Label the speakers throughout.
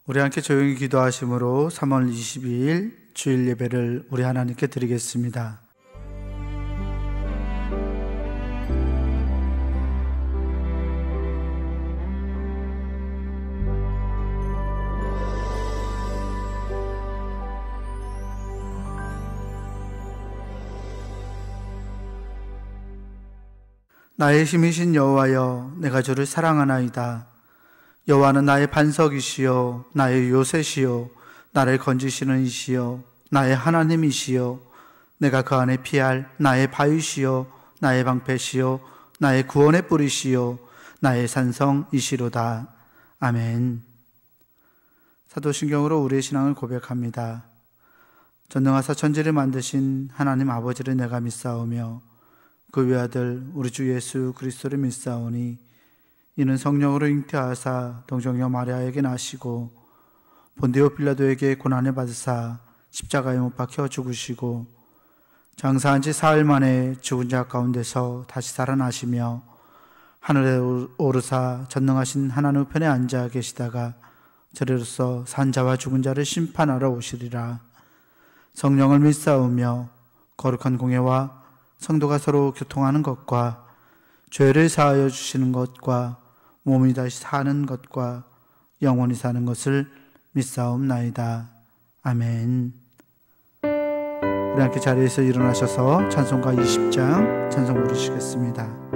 Speaker 1: 우리 함께 조용히 기도하심으로 3월 22일 주일 예배를 우리 하나님께 드리겠습니다. 나의 힘이신 여호와여, 내가 주를 사랑하나이다. 여호와는 나의 반석이시요 나의 요새시요 나를 건지시는 이시요 나의 하나님이시요 내가 그 안에 피할 나의 바위시요 나의 방패시요 나의 구원의 뿌리시요 나의 산성이시로다. 아멘. 사도신경으로 우리의 신앙을 고백합니다. 전능하사 천지를 만드신 하나님 아버지를 내가 믿사오며 그 외아들 우리 주 예수 그리스도를 믿사오니 이는 성령으로 잉태하사 동정녀 마리아에게 나시고 본디오 빌라도에게 고난을 받으사 십자가에 못 박혀 죽으시고 장사한 지 사흘 만에 죽은 자 가운데서 다시 살아나시며 하늘에 오르사 전능하신 하나님 우편에 앉아 계시다가 저리로서 산 자와 죽은 자를 심판하러 오시리라. 성령을 믿사오며 거룩한 공예와 성도가 서로 교통하는 것과 죄를 사하여 주시는 것과 몸이 다시 사는 것과 영원히 사는 것을 믿사옵나이다. 아멘. 우리 함께 자리에서 일어나셔서 찬송가 20장 찬송 부르시겠습니다.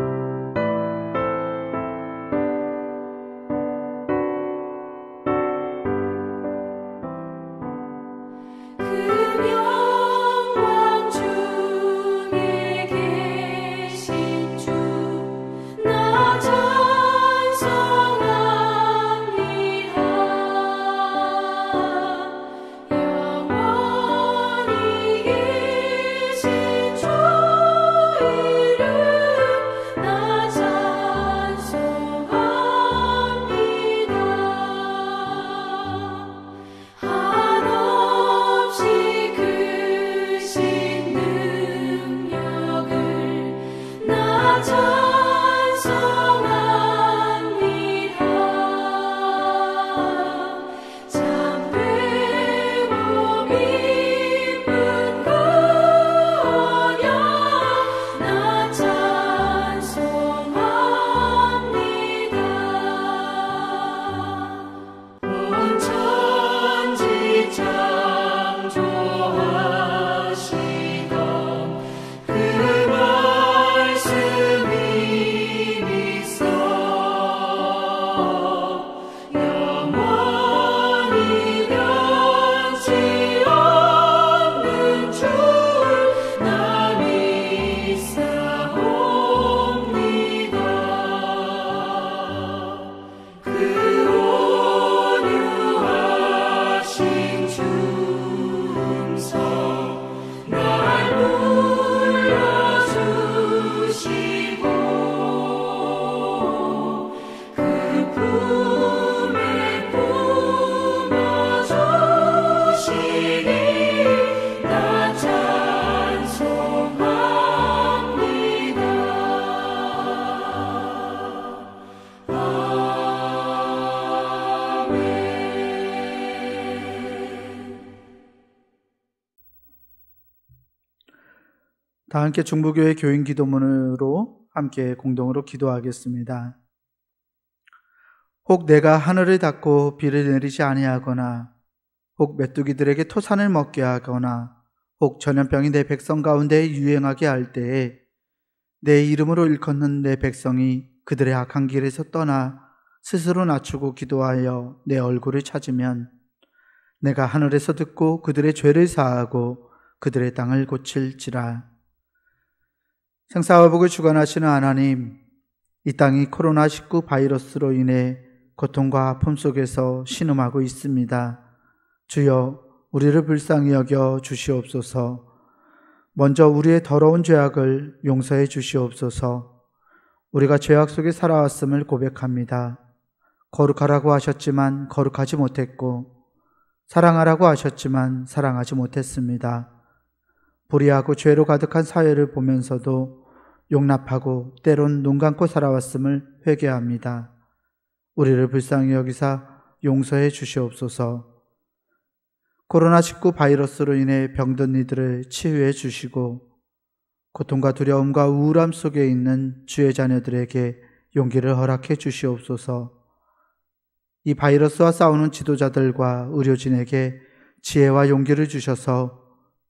Speaker 1: 다 함께 중부교회 교인 기도문으로 함께 공동으로 기도하겠습니다. 혹 내가 하늘을 닫고 비를 내리지 아니하거나 혹 메뚜기들에게 토산을 먹게 하거나 혹 전염병이 내 백성 가운데 유행하게 할 때에 내 이름으로 일컫는 내 백성이 그들의 악한 길에서 떠나 스스로 낮추고 기도하여 내 얼굴을 찾으면 내가 하늘에서 듣고 그들의 죄를 사하고 그들의 땅을 고칠지라. 생사화복을 주관하시는 하나님, 이 땅이 코로나19 바이러스로 인해 고통과 아픔 속에서 신음하고 있습니다. 주여, 우리를 불쌍히 여겨 주시옵소서. 먼저 우리의 더러운 죄악을 용서해 주시옵소서. 우리가 죄악 속에 살아왔음을 고백합니다. 거룩하라고 하셨지만 거룩하지 못했고, 사랑하라고 하셨지만 사랑하지 못했습니다. 불의하고 죄로 가득한 사회를 보면서도 용납하고 때론 눈 감고 살아왔음을 회개합니다. 우리를 불쌍히 여기사 용서해 주시옵소서. 코로나19 바이러스로 인해 병든 이들을 치유해 주시고 고통과 두려움과 우울함 속에 있는 주의 자녀들에게 용기를 허락해 주시옵소서. 이 바이러스와 싸우는 지도자들과 의료진에게 지혜와 용기를 주셔서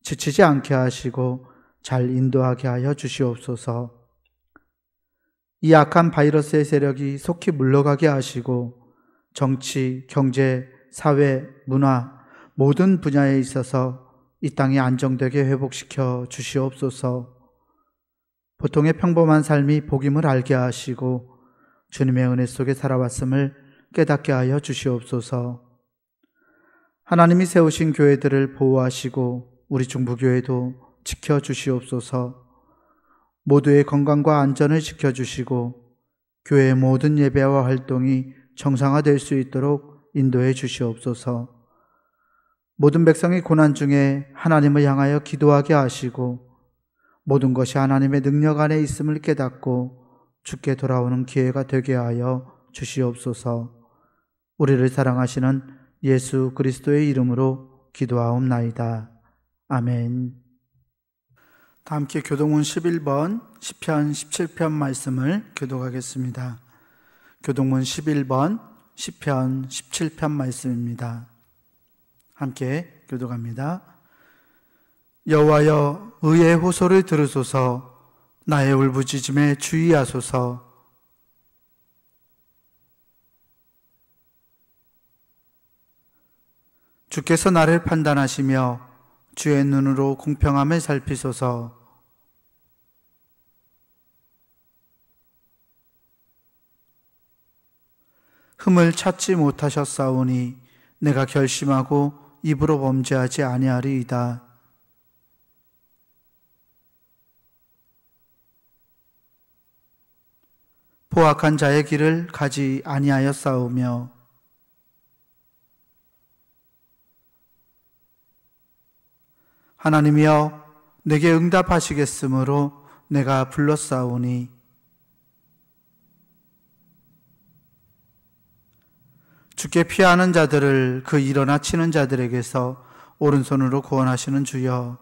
Speaker 1: 지치지 않게 하시고 잘 인도하게 하여 주시옵소서. 이 악한 바이러스의 세력이 속히 물러가게 하시고 정치, 경제, 사회, 문화 모든 분야에 있어서 이 땅이 안정되게 회복시켜 주시옵소서. 보통의 평범한 삶이 복임을 알게 하시고 주님의 은혜 속에 살아왔음을 깨닫게 하여 주시옵소서. 하나님이 세우신 교회들을 보호하시고 우리 중부교회도 지켜주시옵소서. 모두의 건강과 안전을 지켜주시고 교회의 모든 예배와 활동이 정상화될 수 있도록 인도해 주시옵소서. 모든 백성이 고난 중에 하나님을 향하여 기도하게 하시고 모든 것이 하나님의 능력 안에 있음을 깨닫고 주께 돌아오는 기회가 되게 하여 주시옵소서. 우리를 사랑하시는 예수 그리스도의 이름으로 기도하옵나이다. 아멘. 다 함께 교동문 11번 시편 17편 말씀을 교독하겠습니다. 교동문 11번 시편 17편 말씀입니다. 함께 교독합니다. 여호와여, 의의 호소를 들으소서. 나의 울부짖음에 주의하소서. 주께서 나를 판단하시며 주의 눈으로 공평함을 살피소서. 흠을 찾지 못하셨사오니 내가 결심하고 입으로 범죄하지 아니하리이다. 포악한 자의 길을 가지 아니하였사오며 하나님이여, 내게 응답하시겠으므로 내가 불렀사오니 주께 피하는 자들을 그 일어나 치는 자들에게서 오른손으로 구원하시는 주여.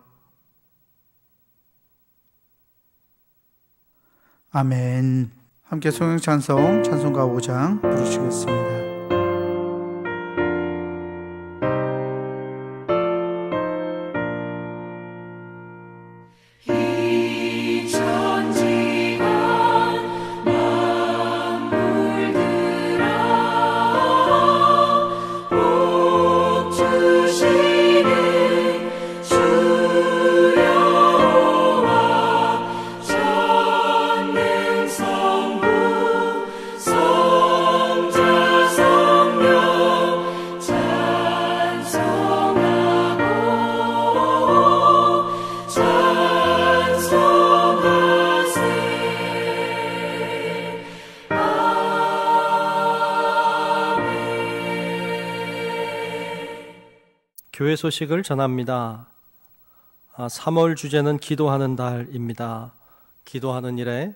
Speaker 1: 아멘. 함께 송영찬송 찬송가 5장 부르시겠습니다.
Speaker 2: 교회 소식을 전합니다. 3월 주제는 기도하는 달입니다. 기도하는 일에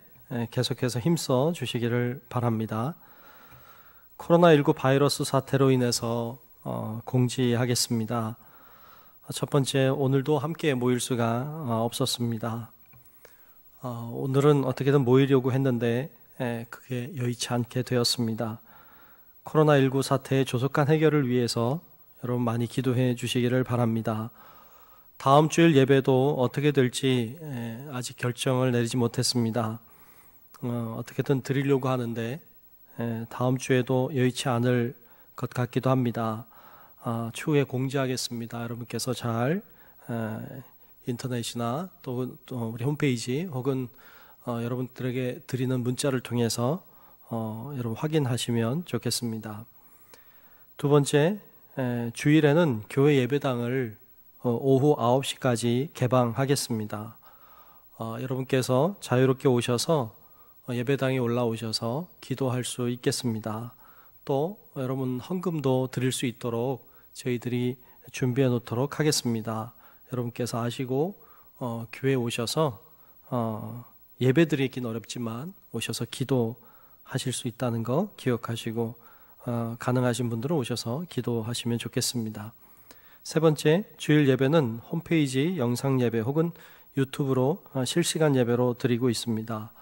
Speaker 2: 계속해서 힘써 주시기를 바랍니다. 코로나19 바이러스 사태로 인해서 공지하겠습니다. 첫 번째, 오늘도 함께 모일 수가 없었습니다. 오늘은 어떻게든 모이려고 했는데 그게 여의치 않게 되었습니다. 코로나19 사태의 조속한 해결을 위해서 여러분 많이 기도해 주시기를 바랍니다. 다음 주일 예배도 어떻게 될지 아직 결정을 내리지 못했습니다. 어떻게든 드리려고 하는데 다음 주에도 여의치 않을 것 같기도 합니다. 추후에 공지하겠습니다. 여러분께서 잘 인터넷이나 또 우리 홈페이지 혹은 여러분들에게 드리는 문자를 통해서 여러분 확인하시면 좋겠습니다. 두 번째, 주일에는 교회 예배당을 오후 9시까지 개방하겠습니다. 여러분께서 자유롭게 오셔서 예배당에 올라오셔서 기도할 수 있겠습니다. 또 여러분 헌금도 드릴 수 있도록 저희들이 준비해 놓도록 하겠습니다. 여러분께서 아시고 교회에 오셔서 예배 드리긴 어렵지만 오셔서 기도하실 수 있다는 거 기억하시고 가능하신 분들은 오셔서 기도하시면 좋겠습니다. 세 번째, 주일 예배는 홈페이지 영상 예배 혹은 유튜브로 실시간 예배로 드리고 있습니다.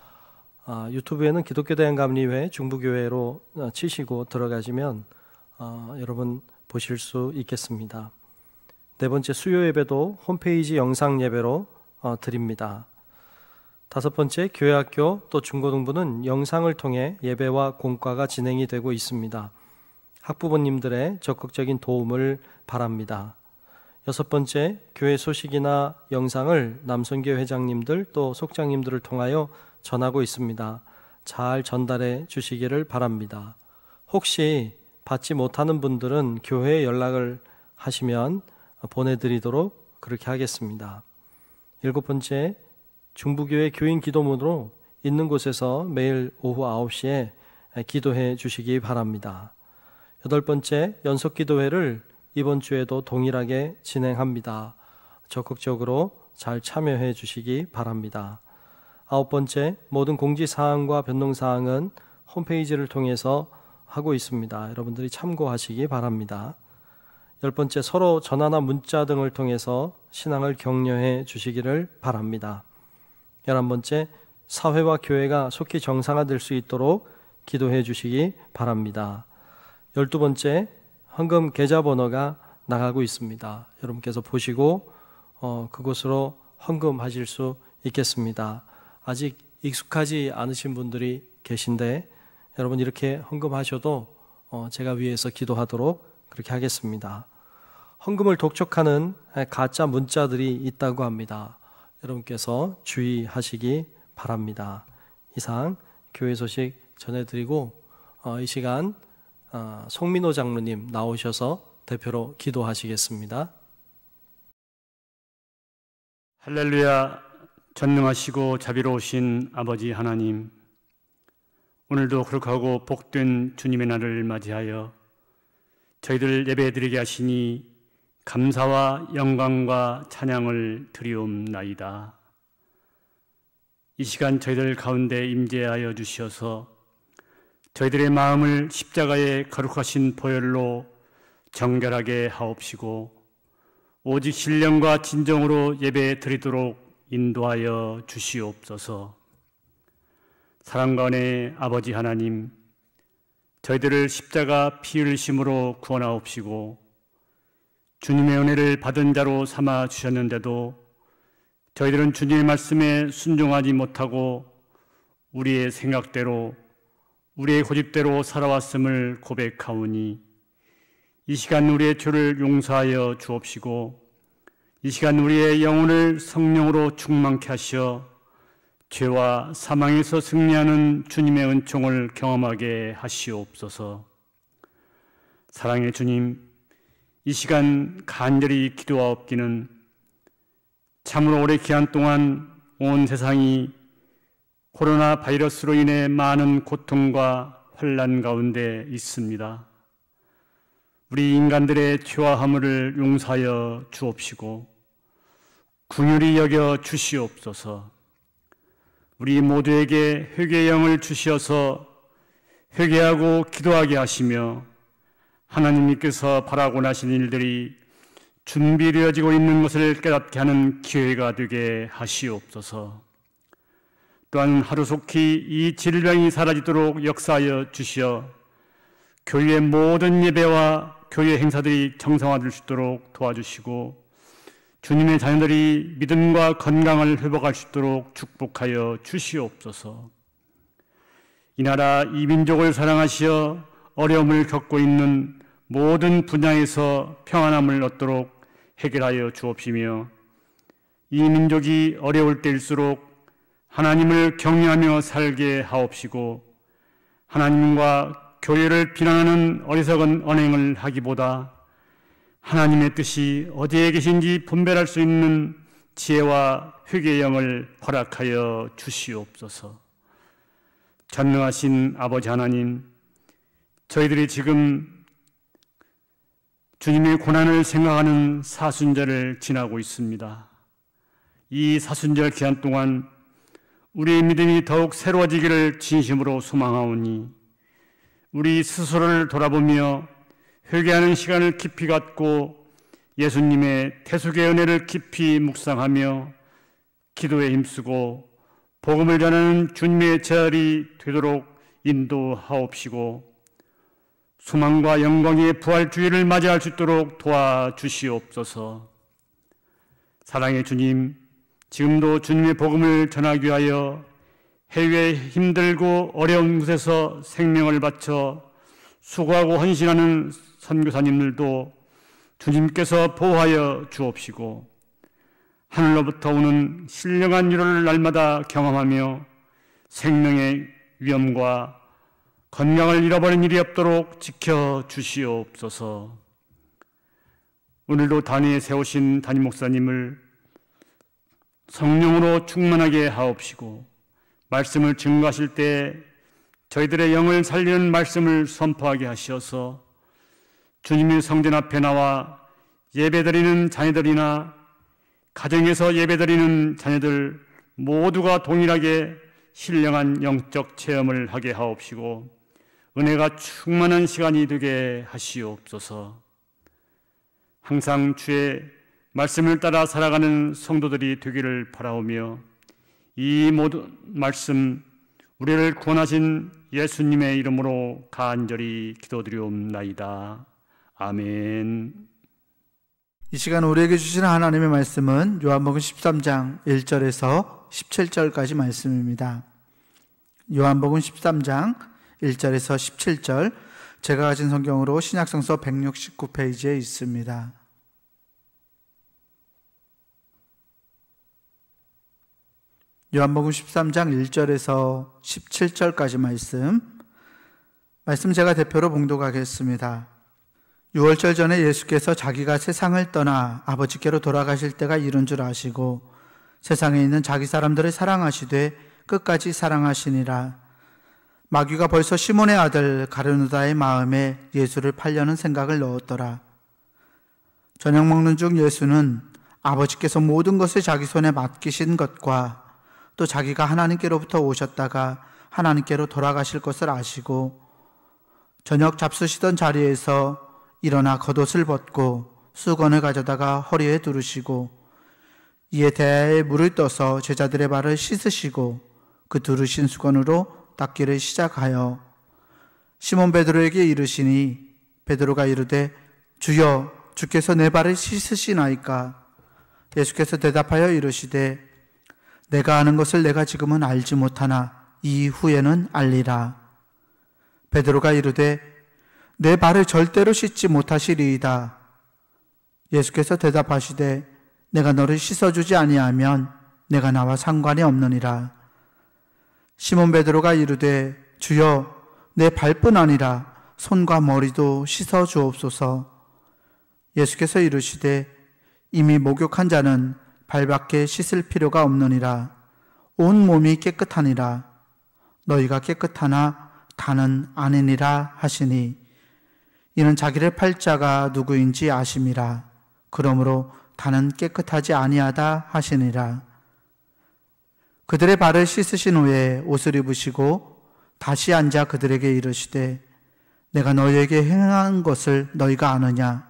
Speaker 2: 유튜브에는 기독교대한감리회 중부교회로 치시고 들어가시면 여러분 보실 수 있겠습니다. 네 번째, 수요 예배도 홈페이지 영상 예배로 드립니다. 다섯 번째, 교회학교 또 중고등부는 영상을 통해 예배와 공과가 진행이 되고 있습니다. 학부모님들의 적극적인 도움을 바랍니다. 여섯 번째, 교회 소식이나 영상을 남선교 회장님들 또 속장님들을 통하여 전하고 있습니다. 잘 전달해 주시기를 바랍니다. 혹시 받지 못하는 분들은 교회에 연락을 하시면 보내드리도록 그렇게 하겠습니다. 일곱 번째, 중부교회 교인 기도문으로 있는 곳에서 매일 오후 9시에 기도해 주시기 바랍니다. 여덟 번째, 연속기도회를 이번 주에도 동일하게 진행합니다. 적극적으로 잘 참여해 주시기 바랍니다. 아홉 번째, 모든 공지사항과 변동사항은 홈페이지를 통해서 하고 있습니다. 여러분들이 참고하시기 바랍니다. 열 번째, 서로 전화나 문자 등을 통해서 신앙을 격려해 주시기를 바랍니다. 11번째, 사회와 교회가 속히 정상화될 수 있도록 기도해 주시기 바랍니다. 12번째, 헌금 계좌번호가 나가고 있습니다. 여러분께서 보시고 그곳으로 헌금하실 수 있겠습니다. 아직 익숙하지 않으신 분들이 계신데 여러분 이렇게 헌금하셔도 제가 위에서 기도하도록 그렇게 하겠습니다. 헌금을 독촉하는 가짜 문자들이 있다고 합니다. 여러분께서 주의하시기 바랍니다. 이상 교회 소식 전해드리고 이 시간 송민호 장로님 나오셔서 대표로 기도하시겠습니다.
Speaker 3: 할렐루야. 전능하시고 자비로우신 아버지 하나님, 오늘도 거룩하고 복된 주님의 날을 맞이하여 저희들 예배드리게 하시니 감사와 영광과 찬양을 드리옵나이다. 이 시간 저희들 가운데 임재하여 주시어서 저희들의 마음을 십자가의 거룩하신 보혈로 정결하게 하옵시고 오직 신령과 진정으로 예배 드리도록 인도하여 주시옵소서. 사랑과 은혜의 아버지 하나님, 저희들을 십자가 피 흘리심으로 구원하옵시고 주님의 은혜를 받은 자로 삼아 주셨는데도 저희들은 주님의 말씀에 순종하지 못하고 우리의 생각대로 우리의 고집대로 살아왔음을 고백하오니 이 시간 우리의 죄를 용서하여 주옵시고 이 시간 우리의 영혼을 성령으로 충만케 하시어 죄와 사망에서 승리하는 주님의 은총을 경험하게 하시옵소서. 사랑의 주님, 이 시간 간절히 기도하옵기는 참으로 오래 기한 동안 온 세상이 코로나 바이러스로 인해 많은 고통과 환난 가운데 있습니다. 우리 인간들의 죄와 허물을 용서하여 주옵시고 긍휼히 여겨 주시옵소서. 우리 모두에게 회개의 영을 주시어서 회개하고 기도하게 하시며 하나님께서 바라고 나신 일들이 준비되어지고 있는 것을 깨닫게 하는 기회가 되게 하시옵소서. 또한 하루속히 이 질병이 사라지도록 역사하여 주시어 교회의 모든 예배와 교회 행사들이 정상화될 수 있도록 도와주시고 주님의 자녀들이 믿음과 건강을 회복할 수 있도록 축복하여 주시옵소서. 이 나라 이 민족을 사랑하시어 어려움을 겪고 있는 모든 분야에서 평안함을 얻도록 해결하여 주옵시며 이 민족이 어려울 때일수록 하나님을 경외하며 살게 하옵시고 하나님과 교회를 비난하는 어리석은 언행을 하기보다 하나님의 뜻이 어디에 계신지 분별할 수 있는 지혜와 회개의 영을 허락하여 주시옵소서. 전능하신 아버지 하나님, 저희들이 지금 주님의 고난을 생각하는 사순절을 지나고 있습니다. 이 사순절 기간 동안 우리의 믿음이 더욱 새로워지기를 진심으로 소망하오니 우리 스스로를 돌아보며 회개하는 시간을 깊이 갖고 예수님의 태속의 은혜를 깊이 묵상하며 기도에 힘쓰고 복음을 전하는 주님의 제자리 되도록 인도하옵시고 소망과 영광의 부활주의를 맞이할 수 있도록 도와주시옵소서. 사랑의 주님, 지금도 주님의 복음을 전하기 위하여 해외에 힘들고 어려운 곳에서 생명을 바쳐 수고하고 헌신하는 선교사님들도 주님께서 보호하여 주옵시고 하늘로부터 오는 신령한 위로를 날마다 경험하며 생명의 위험과 건강을 잃어버린 일이 없도록 지켜주시옵소서. 오늘도 단위에 세우신 담임 목사님을 성령으로 충만하게 하옵시고 말씀을 증거하실 때 저희들의 영을 살리는 말씀을 선포하게 하시어서 주님의 성전 앞에 나와 예배드리는 자녀들이나 가정에서 예배드리는 자녀들 모두가 동일하게 신령한 영적 체험을 하게 하옵시고 은혜가 충만한 시간이 되게 하시옵소서. 항상 주의 말씀을 따라 살아가는 성도들이 되기를 바라오며 이 모든 말씀 우리를 구원하신 예수님의 이름으로 간절히 기도드리옵나이다. 아멘.
Speaker 1: 이 시간 우리에게 주시는 하나님의 말씀은 요한복음 13장 1절에서 17절까지 말씀입니다. 요한복음 13장 1절에서 17절, 제가 가진 성경으로 신약성서 169페이지에 있습니다. 요한복음 13장 1절에서 17절까지 말씀 제가 대표로 봉독하겠습니다. 6월절 전에 예수께서 자기가 세상을 떠나 아버지께로 돌아가실 때가 이른 줄 아시고 세상에 있는 자기 사람들을 사랑하시되 끝까지 사랑하시니라. 마귀가 벌써 시몬의 아들 가룟유다의 마음에 예수를 팔려는 생각을 넣었더라. 저녁 먹는 중 예수는 아버지께서 모든 것을 자기 손에 맡기신 것과 또 자기가 하나님께로부터 오셨다가 하나님께로 돌아가실 것을 아시고 저녁 잡수시던 자리에서 일어나 겉옷을 벗고 수건을 가져다가 허리에 두르시고 이에 대야에 물을 떠서 제자들의 발을 씻으시고 그 두르신 수건으로 닦기를 시작하여 시몬 베드로에게 이르시니 베드로가 이르되 주여 주께서 내 발을 씻으시나이까. 예수께서 대답하여 이르시되 내가 아는 것을 내가 지금은 알지 못하나 이후에는 알리라. 베드로가 이르되 내 발을 절대로 씻지 못하시리이다. 예수께서 대답하시되 내가 너를 씻어주지 아니하면 내가 나와 상관이 없느니라. 시몬 베드로가 이르되 주여 내 발뿐 아니라 손과 머리도 씻어 주옵소서. 예수께서 이르시되 이미 목욕한 자는 발밖에 씻을 필요가 없느니라. 온 몸이 깨끗하니라. 너희가 깨끗하나 다는 아니니라 하시니 이는 자기를 팔 자가 누구인지 아심이라. 그러므로 다는 깨끗하지 아니하다 하시니라. 그들의 발을 씻으신 후에 옷을 입으시고 다시 앉아 그들에게 이르시되 내가 너희에게 행한 것을 너희가 아느냐.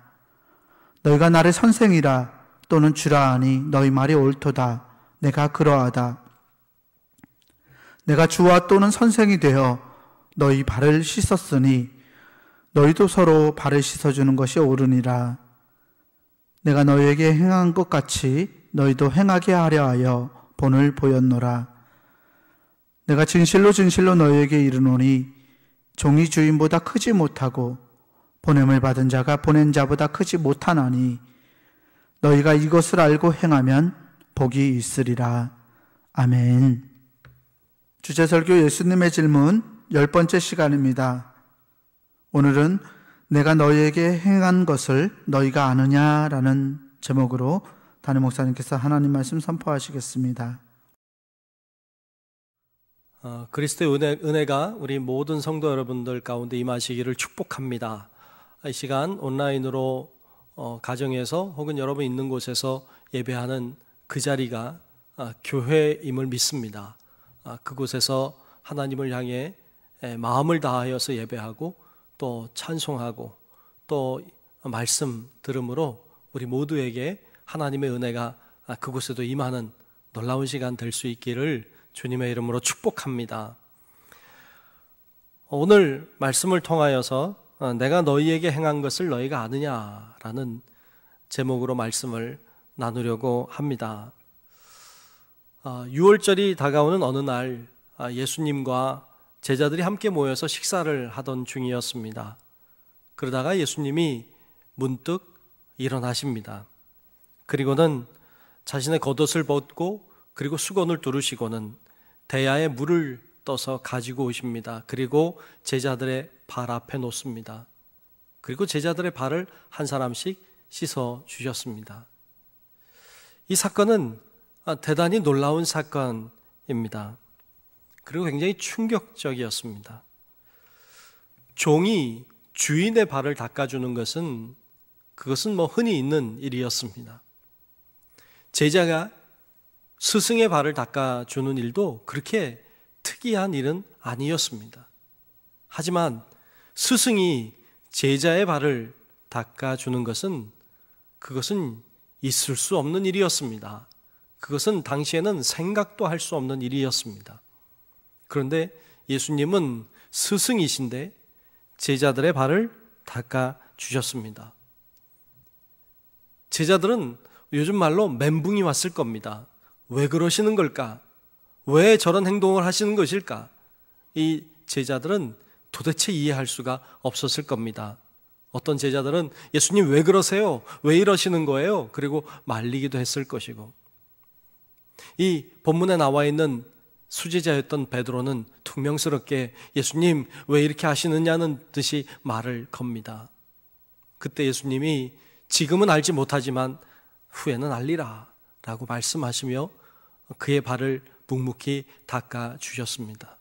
Speaker 1: 너희가 나를 선생이라 또는 주라 하니 너희 말이 옳도다. 내가 그러하다. 내가 주와 또는 선생이 되어 너희 발을 씻었으니 너희도 서로 발을 씻어주는 것이 옳으니라. 내가 너희에게 행한 것 같이 너희도 행하게 하려 하여 본을 보였노라. 내가 진실로 진실로 너희에게 이르노니 종이 주인보다 크지 못하고 보냄을 받은 자가 보낸 자보다 크지 못하나니 너희가 이것을 알고 행하면 복이 있으리라. 아멘. 주제설교 예수님의 질문 10번째 시간입니다. 오늘은 내가 너희에게 행한 것을 너희가 아느냐라는 제목으로 담임 목사님께서 하나님 말씀 선포하시겠습니다.
Speaker 2: 그리스도의 은혜가 우리 모든 성도 여러분들 가운데 임하시기를 축복합니다. 이 시간 온라인으로 가정에서 혹은 여러분 있는 곳에서 예배하는 그 자리가 교회임을 믿습니다. 그곳에서 하나님을 향해 마음을 다하여서 예배하고 또 찬송하고 또 말씀 들음으로 우리 모두에게 하나님의 은혜가 그곳에도 임하는 놀라운 시간 될 수 있기를 주님의 이름으로 축복합니다. 오늘 말씀을 통하여서 내가 너희에게 행한 것을 너희가 아느냐라는 제목으로 말씀을 나누려고 합니다. 6월절이 다가오는 어느 날 예수님과 제자들이 함께 모여서 식사를 하던 중이었습니다. 그러다가 예수님이 문득 일어나십니다. 그리고는 자신의 겉옷을 벗고 그리고 수건을 두르시고는 대야에 물을 떠서 가지고 오십니다. 그리고 제자들의 발 앞에 놓습니다. 그리고 제자들의 발을 한 사람씩 씻어 주셨습니다. 이 사건은 대단히 놀라운 사건입니다. 그리고 굉장히 충격적이었습니다. 종이 주인의 발을 닦아주는 그것은 흔히 있는 일이었습니다. 제자가 스승의 발을 닦아주는 일도 그렇게 특이한 일은 아니었습니다. 하지만 스승이 제자의 발을 닦아주는 그것은 있을 수 없는 일이었습니다. 그것은 당시에는 생각도 할 수 없는 일이었습니다. 그런데 예수님은 스승이신데 제자들의 발을 닦아주셨습니다. 제자들은 요즘 말로 멘붕이 왔을 겁니다. 왜 그러시는 걸까? 왜 저런 행동을 하시는 것일까? 이 제자들은 도대체 이해할 수가 없었을 겁니다. 어떤 제자들은 예수님 왜 그러세요? 왜 이러시는 거예요? 그리고 말리기도 했을 것이고, 이 본문에 나와 있는 수제자였던 베드로는 퉁명스럽게 예수님 왜 이렇게 하시느냐는 듯이 말을 겁니다. 그때 예수님이 지금은 알지 못하지만 후에는 알리라 라고 말씀하시며 그의 발을 묵묵히 닦아주셨습니다.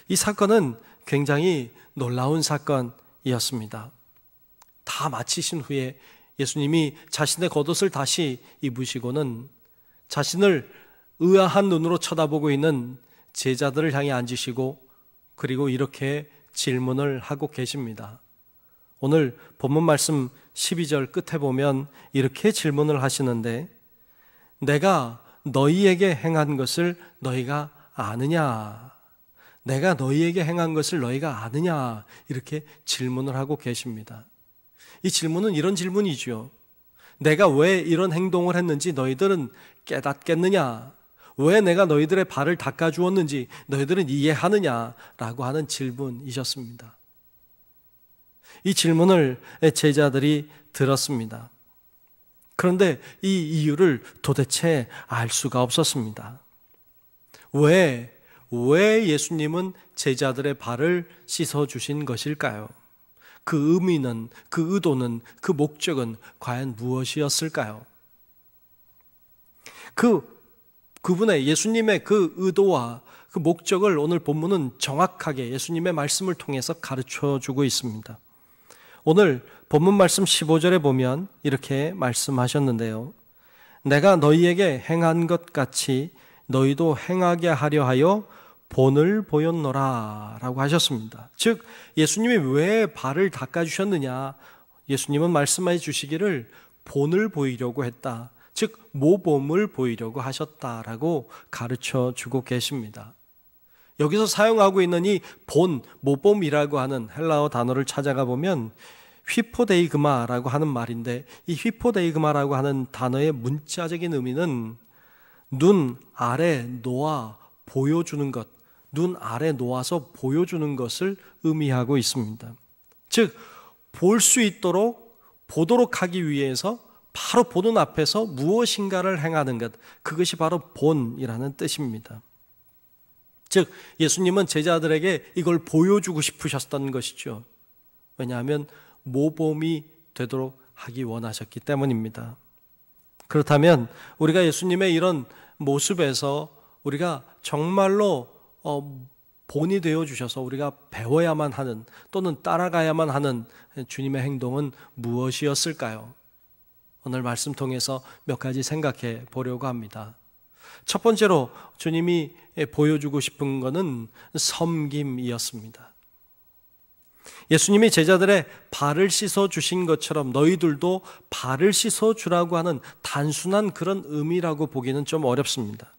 Speaker 2: 이 사건은 굉장히 놀라운 사건이었습니다. 다 마치신 후에 예수님이 자신의 겉옷을 다시 입으시고는 자신을 의아한 눈으로 쳐다보고 있는 제자들을 향해 앉으시고 그리고 이렇게 질문을 하고 계십니다. 오늘 본문 말씀 12절 끝에 보면 이렇게 질문을 하시는데, 내가 너희에게 행한 것을 너희가 아느냐? 내가 너희에게 행한 것을 너희가 아느냐? 이렇게 질문을 하고 계십니다. 이 질문은 이런 질문이죠. 내가 왜 이런 행동을 했는지 너희들은 깨닫겠느냐? 왜 내가 너희들의 발을 닦아주었는지 너희들은 이해하느냐라고 하는 질문이셨습니다. 이 질문을 제자들이 들었습니다. 그런데 이 이유를 도대체 알 수가 없었습니다. 왜 예수님은 제자들의 발을 씻어주신 것일까요? 그 의미는, 그 의도는, 그 목적은 과연 무엇이었을까요? 그분의 예수님의 그 의도와 그 목적을 오늘 본문은 정확하게 예수님의 말씀을 통해서 가르쳐 주고 있습니다. 오늘 본문 말씀 15절에 보면 이렇게 말씀하셨는데요. 내가 너희에게 행한 것 같이 너희도 행하게 하려 하여 본을 보였노라 라고 하셨습니다. 즉 예수님이 왜 발을 닦아주셨느냐, 예수님은 말씀해 주시기를 본을 보이려고 했다, 즉 모범을 보이려고 하셨다라고 가르쳐 주고 계십니다. 여기서 사용하고 있는 이 본, 모범이라고 하는 헬라어 단어를 찾아가 보면 휘포데이그마라고 하는 말인데, 이 휘포데이그마라고 하는 단어의 문자적인 의미는 눈 아래 놓아 보여주는 것, 눈 아래 놓아서 보여주는 것을 의미하고 있습니다. 즉 볼 수 있도록, 보도록 하기 위해서 바로 보는 앞에서 무엇인가를 행하는 것, 그것이 바로 본이라는 뜻입니다. 즉 예수님은 제자들에게 이걸 보여주고 싶으셨던 것이죠. 왜냐하면 모범이 되도록 하기 원하셨기 때문입니다. 그렇다면 우리가 예수님의 이런 모습에서 우리가 정말로 본이 되어주셔서 우리가 배워야만 하는 또는 따라가야만 하는 주님의 행동은 무엇이었을까요? 오늘 말씀 통해서 몇 가지 생각해 보려고 합니다. 첫 번째로 주님이 보여주고 싶은 것은 섬김이었습니다. 예수님이 제자들의 발을 씻어 주신 것처럼 너희들도 발을 씻어 주라고 하는 단순한 그런 의미라고 보기는 좀 어렵습니다.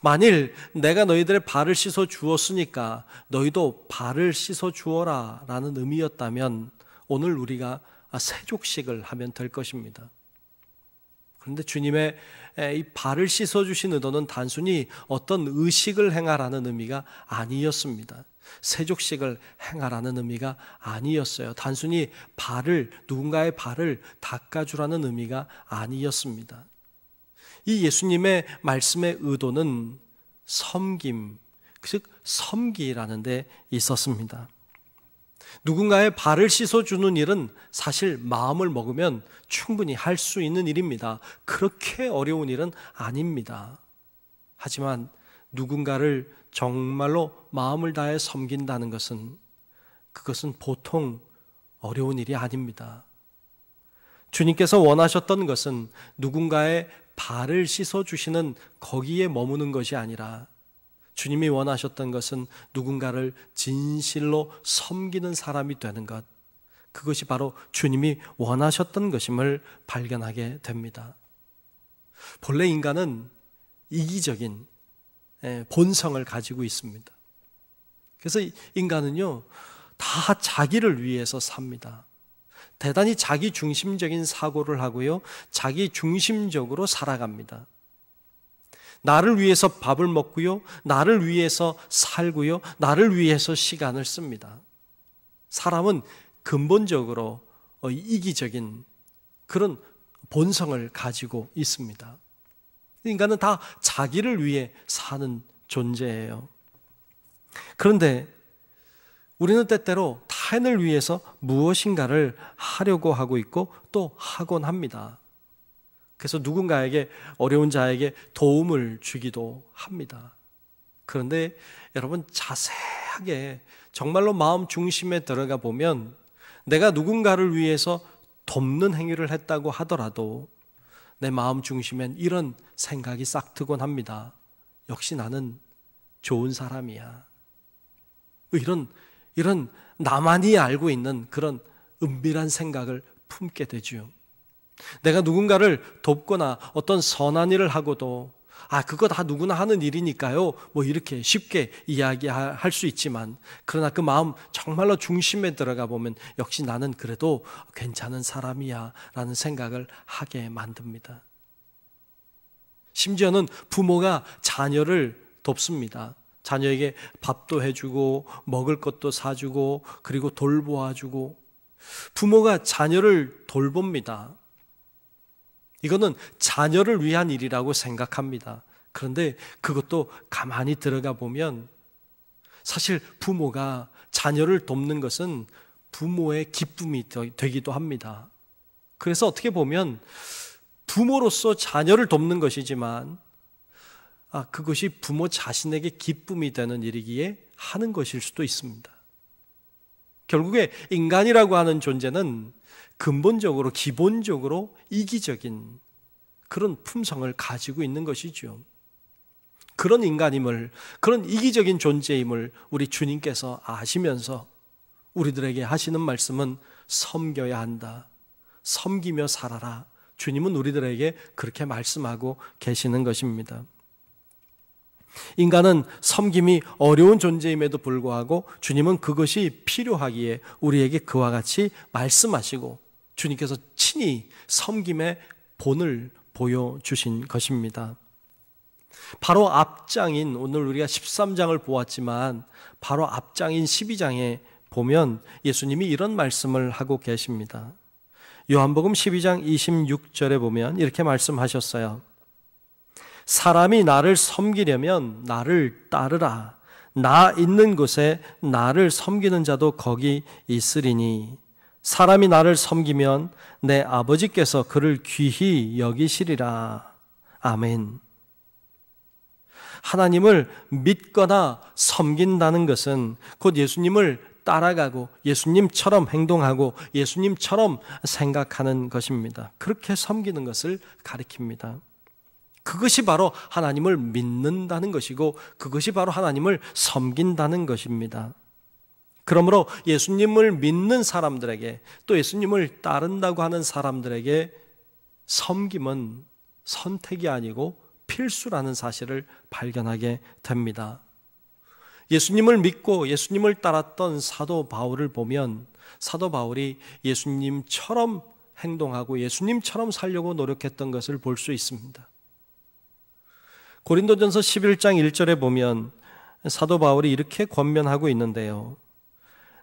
Speaker 2: 만일 내가 너희들의 발을 씻어 주었으니까 너희도 발을 씻어 주어라 라는 의미였다면 오늘 우리가 세족식을 하면 될 것입니다. 그런데 주님의 이 발을 씻어 주신 의도는 단순히 어떤 의식을 행하라는 의미가 아니었습니다. 세족식을 행하라는 의미가 아니었어요. 단순히 누군가의 발을 닦아주라는 의미가 아니었습니다. 이 예수님의 말씀의 의도는 섬김, 즉 섬기라는 데 있었습니다. 누군가의 발을 씻어주는 일은 사실 마음을 먹으면 충분히 할 수 있는 일입니다. 그렇게 어려운 일은 아닙니다. 하지만 누군가를 정말로 마음을 다해 섬긴다는 그것은 보통 어려운 일이 아닙니다. 주님께서 원하셨던 것은 누군가의 발을 씻어주시는 거기에 머무는 것이 아니라 주님이 원하셨던 것은 누군가를 진실로 섬기는 사람이 되는 것, 그것이 바로 주님이 원하셨던 것임을 발견하게 됩니다. 본래 인간은 이기적인 본성을 가지고 있습니다. 그래서 인간은요, 다 자기를 위해서 삽니다. 대단히 자기 중심적인 사고를 하고요, 자기 중심적으로 살아갑니다. 나를 위해서 밥을 먹고요, 나를 위해서 살고요, 나를 위해서 시간을 씁니다. 사람은 근본적으로 이기적인 그런 본성을 가지고 있습니다. 인간은 다 자기를 위해 사는 존재예요. 그런데 우리는 때때로 타인을 위해서 무엇인가를 하려고 하고 있고 또 하곤 합니다. 그래서 누군가에게, 어려운 자에게 도움을 주기도 합니다. 그런데 여러분, 자세하게 정말로 마음 중심에 들어가 보면 내가 누군가를 위해서 돕는 행위를 했다고 하더라도 내 마음 중심엔 이런 생각이 싹트곤 합니다. 역시 나는 좋은 사람이야. 이런 나만이 알고 있는 그런 은밀한 생각을 품게 되죠. 내가 누군가를 돕거나 어떤 선한 일을 하고도 그거 다 누구나 하는 일이니까요, 이렇게 쉽게 이야기할 수 있지만, 그러나 그 마음 정말로 중심에 들어가 보면 역시 나는 그래도 괜찮은 사람이야 라는 생각을 하게 만듭니다. 심지어는 부모가 자녀를 돕습니다. 자녀에게 밥도 해주고 먹을 것도 사주고 그리고 돌보아주고, 부모가 자녀를 돌봅니다. 이거는 자녀를 위한 일이라고 생각합니다. 그런데 그것도 가만히 들어가 보면 사실 부모가 자녀를 돕는 것은 부모의 기쁨이 되기도 합니다. 그래서 어떻게 보면 부모로서 자녀를 돕는 것이지만 그것이 부모 자신에게 기쁨이 되는 일이기에 하는 것일 수도 있습니다. 결국에 인간이라고 하는 존재는 근본적으로, 기본적으로 이기적인 그런 품성을 가지고 있는 것이죠. 그런 인간임을, 그런 이기적인 존재임을 우리 주님께서 아시면서 우리들에게 하시는 말씀은 섬겨야 한다. 섬기며 살아라. 주님은 우리들에게 그렇게 말씀하고 계시는 것입니다. 인간은 섬김이 어려운 존재임에도 불구하고 주님은 그것이 필요하기에 우리에게 그와 같이 말씀하시고 주님께서 친히 섬김의 본을 보여주신 것입니다. 바로 앞장인, 오늘 우리가 13장을 보았지만 바로 앞장인 12장에 보면 예수님이 이런 말씀을 하고 계십니다. 요한복음 12장 26절에 보면 이렇게 말씀하셨어요. 사람이 나를 섬기려면 나를 따르라. 나 있는 곳에 나를 섬기는 자도 거기 있으리니 사람이 나를 섬기면 내 아버지께서 그를 귀히 여기시리라. 아멘. 하나님을 믿거나 섬긴다는 것은 곧 예수님을 따라가고 예수님처럼 행동하고 예수님처럼 생각하는 것입니다. 그렇게 섬기는 것을 가리킵니다. 그것이 바로 하나님을 믿는다는 것이고 그것이 바로 하나님을 섬긴다는 것입니다. 그러므로 예수님을 믿는 사람들에게 또 예수님을 따른다고 하는 사람들에게 섬김은 선택이 아니고 필수라는 사실을 발견하게 됩니다. 예수님을 믿고 예수님을 따랐던 사도 바울을 보면 사도 바울이 예수님처럼 행동하고 예수님처럼 살려고 노력했던 것을 볼 수 있습니다. 고린도전서 11장 1절에 보면 사도 바울이 이렇게 권면하고 있는데요.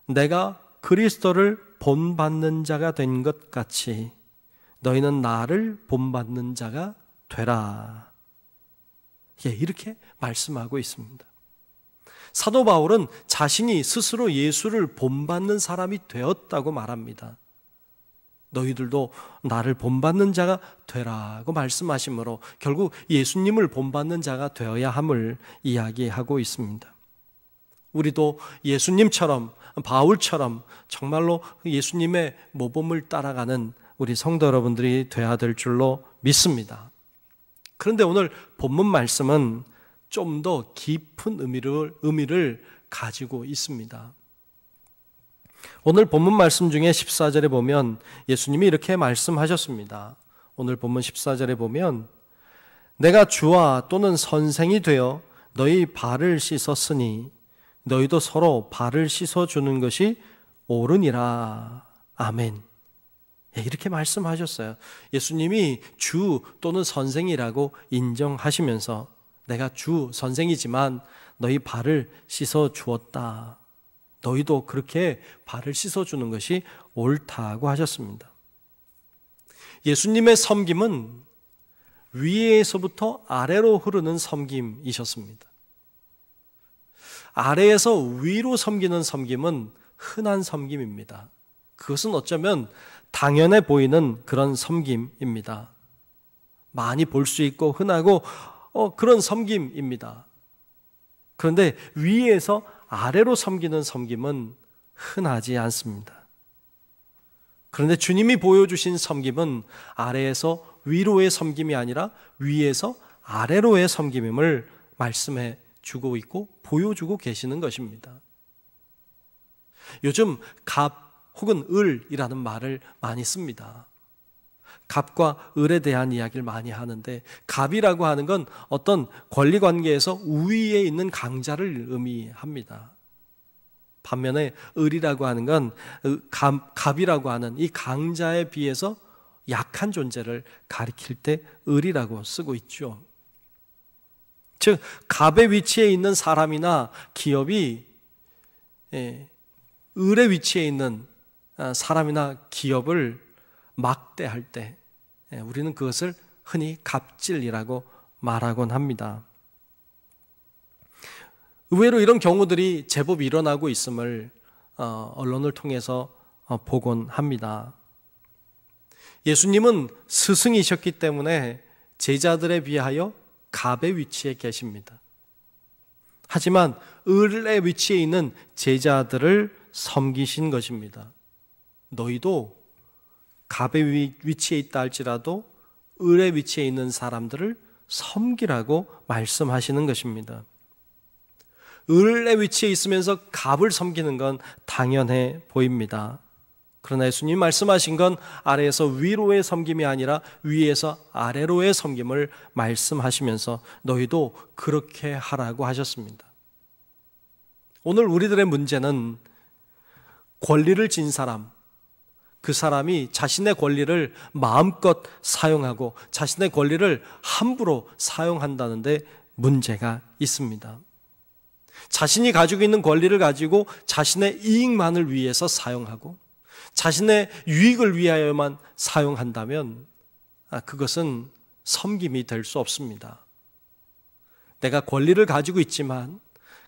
Speaker 2: 내가 그리스도를 본받는 자가 된 것 같이 너희는 나를 본받는 자가 되라. 이렇게 말씀하고 있습니다. 사도 바울은 자신이 스스로 예수를 본받는 사람이 되었다고 말합니다. 너희들도 나를 본받는 자가 되라고 말씀하시므로 결국 예수님을 본받는 자가 되어야 함을 이야기하고 있습니다. 우리도 예수님처럼 바울처럼 정말로 예수님의 모범을 따라가는 우리 성도 여러분들이 되어야 될 줄로 믿습니다. 그런데 오늘 본문 말씀은 좀 더 깊은 의미를 가지고 있습니다. 오늘 본문 말씀 중에 14절에 보면 예수님이 이렇게 말씀하셨습니다. 오늘 본문 14절에 보면 내가 주와 또는 선생이 되어 너희 발을 씻었으니 너희도 서로 발을 씻어주는 것이 옳으니라. 아멘. 이렇게 말씀하셨어요. 예수님이 주 또는 선생이라고 인정하시면서 내가 주 선생이지만 너희 발을 씻어 주었다. 너희도 그렇게 발을 씻어 주는 것이 옳다고 하셨습니다. 예수님의 섬김은 위에서부터 아래로 흐르는 섬김이셨습니다. 아래에서 위로 섬기는 섬김은 흔한 섬김입니다. 그것은 어쩌면 당연해 보이는 그런 섬김입니다. 많이 볼 수 있고 흔하고 그런 섬김입니다. 그런데 위에서 아래로 섬기는 섬김은 흔하지 않습니다. 그런데 주님이 보여주신 섬김은 아래에서 위로의 섬김이 아니라 위에서 아래로의 섬김임을 말씀해 주고 있고 보여주고 계시는 것입니다. 요즘 갑 혹은 을이라는 말을 많이 씁니다. 갑과 을에 대한 이야기를 많이 하는데 갑이라고 하는 건 어떤 권리관계에서 우위에 있는 강자를 의미합니다. 반면에 을이라고 하는 건 갑이라고 하는 이 강자에 비해서 약한 존재를 가리킬 때 을이라고 쓰고 있죠. 즉 갑의 위치에 있는 사람이나 기업이 을의 위치에 있는 사람이나 기업을 막대할 때 우리는 그것을 흔히 갑질이라고 말하곤 합니다. 의외로 이런 경우들이 제법 일어나고 있음을 언론을 통해서 보곤 합니다. 예수님은 스승이셨기 때문에 제자들에 비하여 갑의 위치에 계십니다. 하지만 을의 위치에 있는 제자들을 섬기신 것입니다. 너희도 갑의 위치에 있다 할지라도 을의 위치에 있는 사람들을 섬기라고 말씀하시는 것입니다. 을의 위치에 있으면서 갑을 섬기는 건 당연해 보입니다. 그러나 예수님이 말씀하신 건 아래에서 위로의 섬김이 아니라 위에서 아래로의 섬김을 말씀하시면서 너희도 그렇게 하라고 하셨습니다. 오늘 우리들의 문제는 권리를 진 사람, 그 사람이 자신의 권리를 마음껏 사용하고 자신의 권리를 함부로 사용한다는데 문제가 있습니다. 자신이 가지고 있는 권리를 가지고 자신의 이익만을 위해서 사용하고 자신의 유익을 위하여만 사용한다면 그것은 섬김이 될 수 없습니다. 내가 권리를 가지고 있지만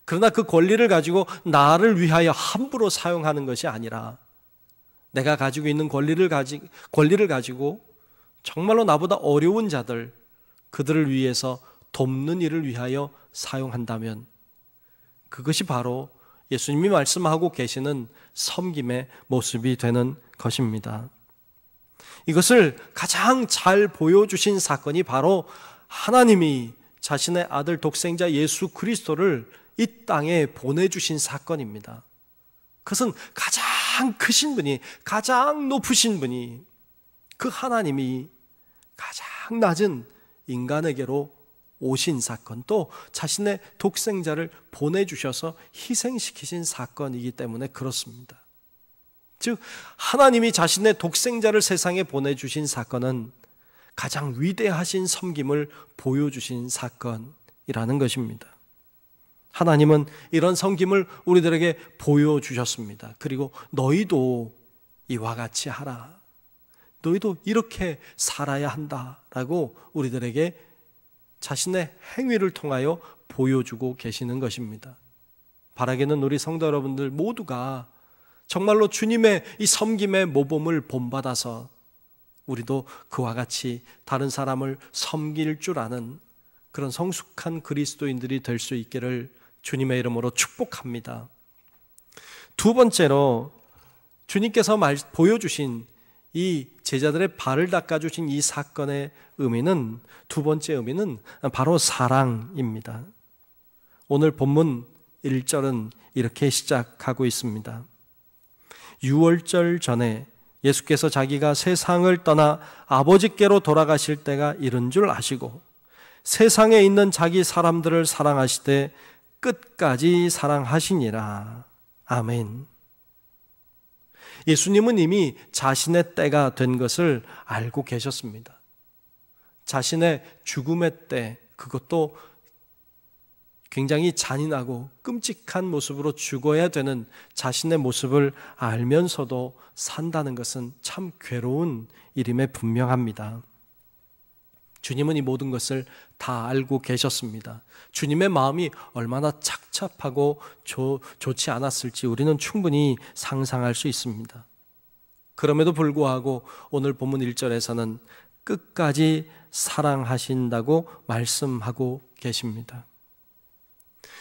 Speaker 2: 그러나 그 권리를 가지고 나를 위하여 함부로 사용하는 것이 아니라 내가 가지고 있는 권리를 가지고 정말로 나보다 어려운 자들, 그들을 위해서 돕는 일을 위하여 사용한다면 그것이 바로 예수님이 말씀하고 계시는 섬김의 모습이 되는 것입니다. 이것을 가장 잘 보여주신 사건이 바로 하나님이 자신의 아들 독생자 예수 그리스도를 이 땅에 보내주신 사건입니다. 그것은 가장 크신 분이, 가장 높으신 분이, 그 하나님이 가장 낮은 인간에게로 오신 사건, 또 자신의 독생자를 보내주셔서 희생시키신 사건이기 때문에 그렇습니다. 즉 하나님이 자신의 독생자를 세상에 보내주신 사건은 가장 위대하신 섬김을 보여주신 사건이라는 것입니다. 하나님은 이런 섬김을 우리들에게 보여주셨습니다. 그리고 너희도 이와 같이 하라, 너희도 이렇게 살아야 한다라고 우리들에게 자신의 행위를 통하여 보여주고 계시는 것입니다. 바라기는 우리 성도 여러분들 모두가 정말로 주님의 이 섬김의 모범을 본받아서 우리도 그와 같이 다른 사람을 섬길 줄 아는 그런 성숙한 그리스도인들이 될 수 있기를 주님의 이름으로 축복합니다. 두 번째로 주님께서 보여주신 이 제자들의 발을 닦아주신 이 사건의 의미는, 두 번째 의미는 바로 사랑입니다. 오늘 본문 1절은 이렇게 시작하고 있습니다. 유월절 전에 예수께서 자기가 세상을 떠나 아버지께로 돌아가실 때가 이른 줄 아시고 세상에 있는 자기 사람들을 사랑하시되 끝까지 사랑하시니라. 아멘. 예수님은 이미 자신의 때가 된 것을 알고 계셨습니다. 자신의 죽음의 때, 그것도 굉장히 잔인하고 끔찍한 모습으로 죽어야 되는 자신의 모습을 알면서도 산다는 것은 참 괴로운 일임에 분명합니다. 주님은 이 모든 것을 다 알고 계셨습니다. 주님의 마음이 얼마나 착잡하고 좋지 않았을지 우리는 충분히 상상할 수 있습니다. 그럼에도 불구하고 오늘 본문 1절에서는 끝까지 사랑하신다고 말씀하고 계십니다.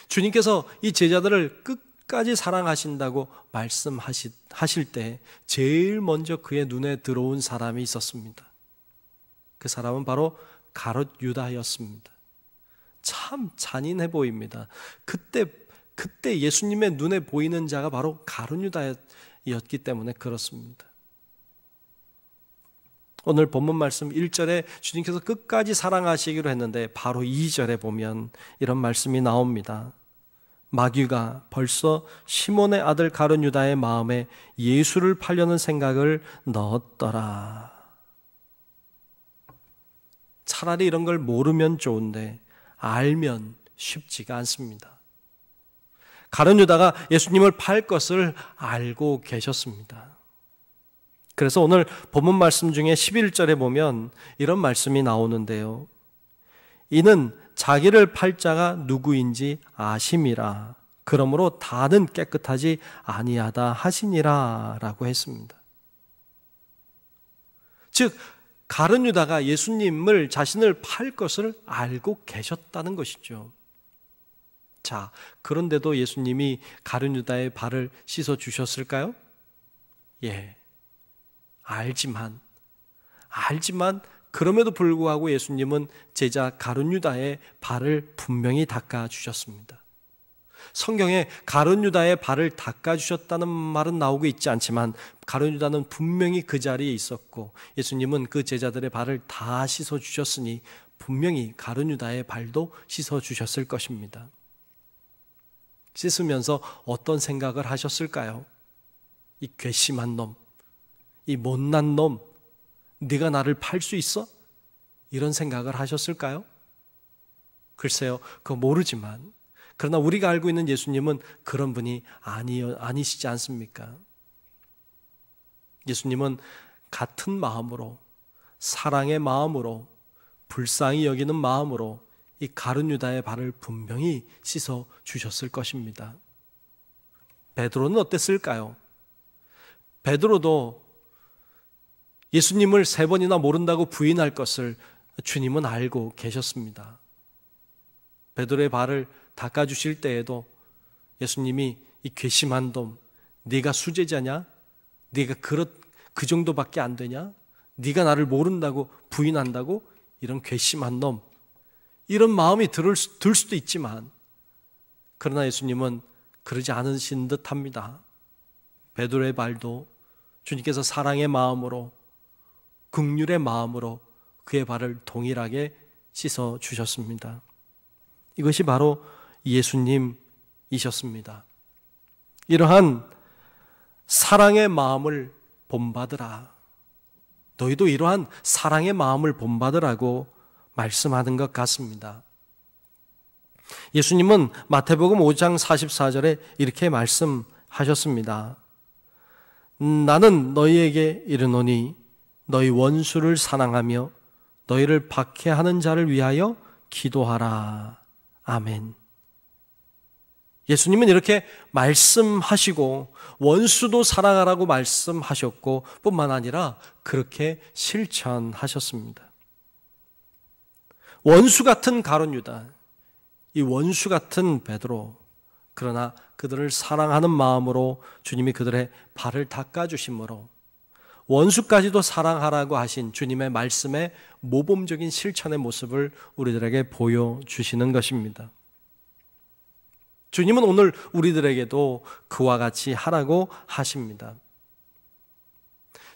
Speaker 2: 주님께서 이 제자들을 끝까지 사랑하신다고 말씀하실 때 제일 먼저 그의 눈에 들어온 사람이 있었습니다. 그 사람은 바로 가롯 유다였습니다. 참 잔인해 보입니다. 그때 예수님의 눈에 보이는 자가 바로 가롯 유다였기 때문에 그렇습니다. 오늘 본문 말씀 1절에 주님께서 끝까지 사랑하시기로 했는데 바로 2절에 보면 이런 말씀이 나옵니다. 마귀가 벌써 시몬의 아들 가룟 유다의 마음에 예수를 팔려는 생각을 넣었더라. 차라리 이런 걸 모르면 좋은데 알면 쉽지가 않습니다. 가룟 유다가 예수님을 팔 것을 알고 계셨습니다. 그래서 오늘 본문 말씀 중에 11절에 보면 이런 말씀이 나오는데요. 이는 자기를 팔 자가 누구인지 아심이라. 그러므로 다는 깨끗하지 아니하다 하시니라 라고 했습니다. 즉 가룟 유다가 예수님을 자신을 팔 것을 알고 계셨다는 것이죠. 자, 그런데도 예수님이 가룟 유다의 발을 씻어 주셨을까요? 예. 알지만 그럼에도 불구하고 예수님은 제자 가룟 유다의 발을 분명히 닦아 주셨습니다. 성경에 가룟 유다의 발을 닦아 주셨다는 말은 나오고 있지 않지만 가룟 유다는 분명히 그 자리에 있었고 예수님은 그 제자들의 발을 다 씻어 주셨으니 분명히 가룟 유다의 발도 씻어 주셨을 것입니다. 씻으면서 어떤 생각을 하셨을까요? 이 괘씸한 놈, 이 못난 놈, 네가 나를 팔 수 있어? 이런 생각을 하셨을까요? 글쎄요, 그거 모르지만 그러나 우리가 알고 있는 예수님은 그런 분이 아니시지 않습니까? 예수님은 같은 마음으로, 사랑의 마음으로, 불쌍히 여기는 마음으로 이 가룟 유다의 발을 분명히 씻어 주셨을 것입니다. 베드로는 어땠을까요? 베드로도 예수님을 3번이나 모른다고 부인할 것을 주님은 알고 계셨습니다. 베드로의 발을 닦아주실 때에도 예수님이 이 괘씸한 놈, 네가 수제자냐? 네가 그 정도밖에 안 되냐? 네가 나를 모른다고 부인한다고? 이런 괘씸한 놈, 이런 마음이 들 수도 있지만 그러나 예수님은 그러지 않으신 듯 합니다. 베드로의 발도 주님께서 사랑의 마음으로, 긍휼의 마음으로 그의 발을 동일하게 씻어 주셨습니다. 이것이 바로 예수님이셨습니다. 이러한 사랑의 마음을 본받으라. 너희도 이러한 사랑의 마음을 본받으라고 말씀하는 것 같습니다. 예수님은 마태복음 5장 44절에 이렇게 말씀하셨습니다. 나는 너희에게 이르노니 너희 원수를 사랑하며 너희를 박해하는 자를 위하여 기도하라. 아멘. 예수님은 이렇게 말씀하시고 원수도 사랑하라고 말씀하셨고 뿐만 아니라 그렇게 실천하셨습니다. 원수 같은 가룟 유다, 이 원수 같은 베드로, 그러나 그들을 사랑하는 마음으로 주님이 그들의 발을 닦아주심으로 원수까지도 사랑하라고 하신 주님의 말씀의 모범적인 실천의 모습을 우리들에게 보여주시는 것입니다. 주님은 오늘 우리들에게도 그와 같이 하라고 하십니다.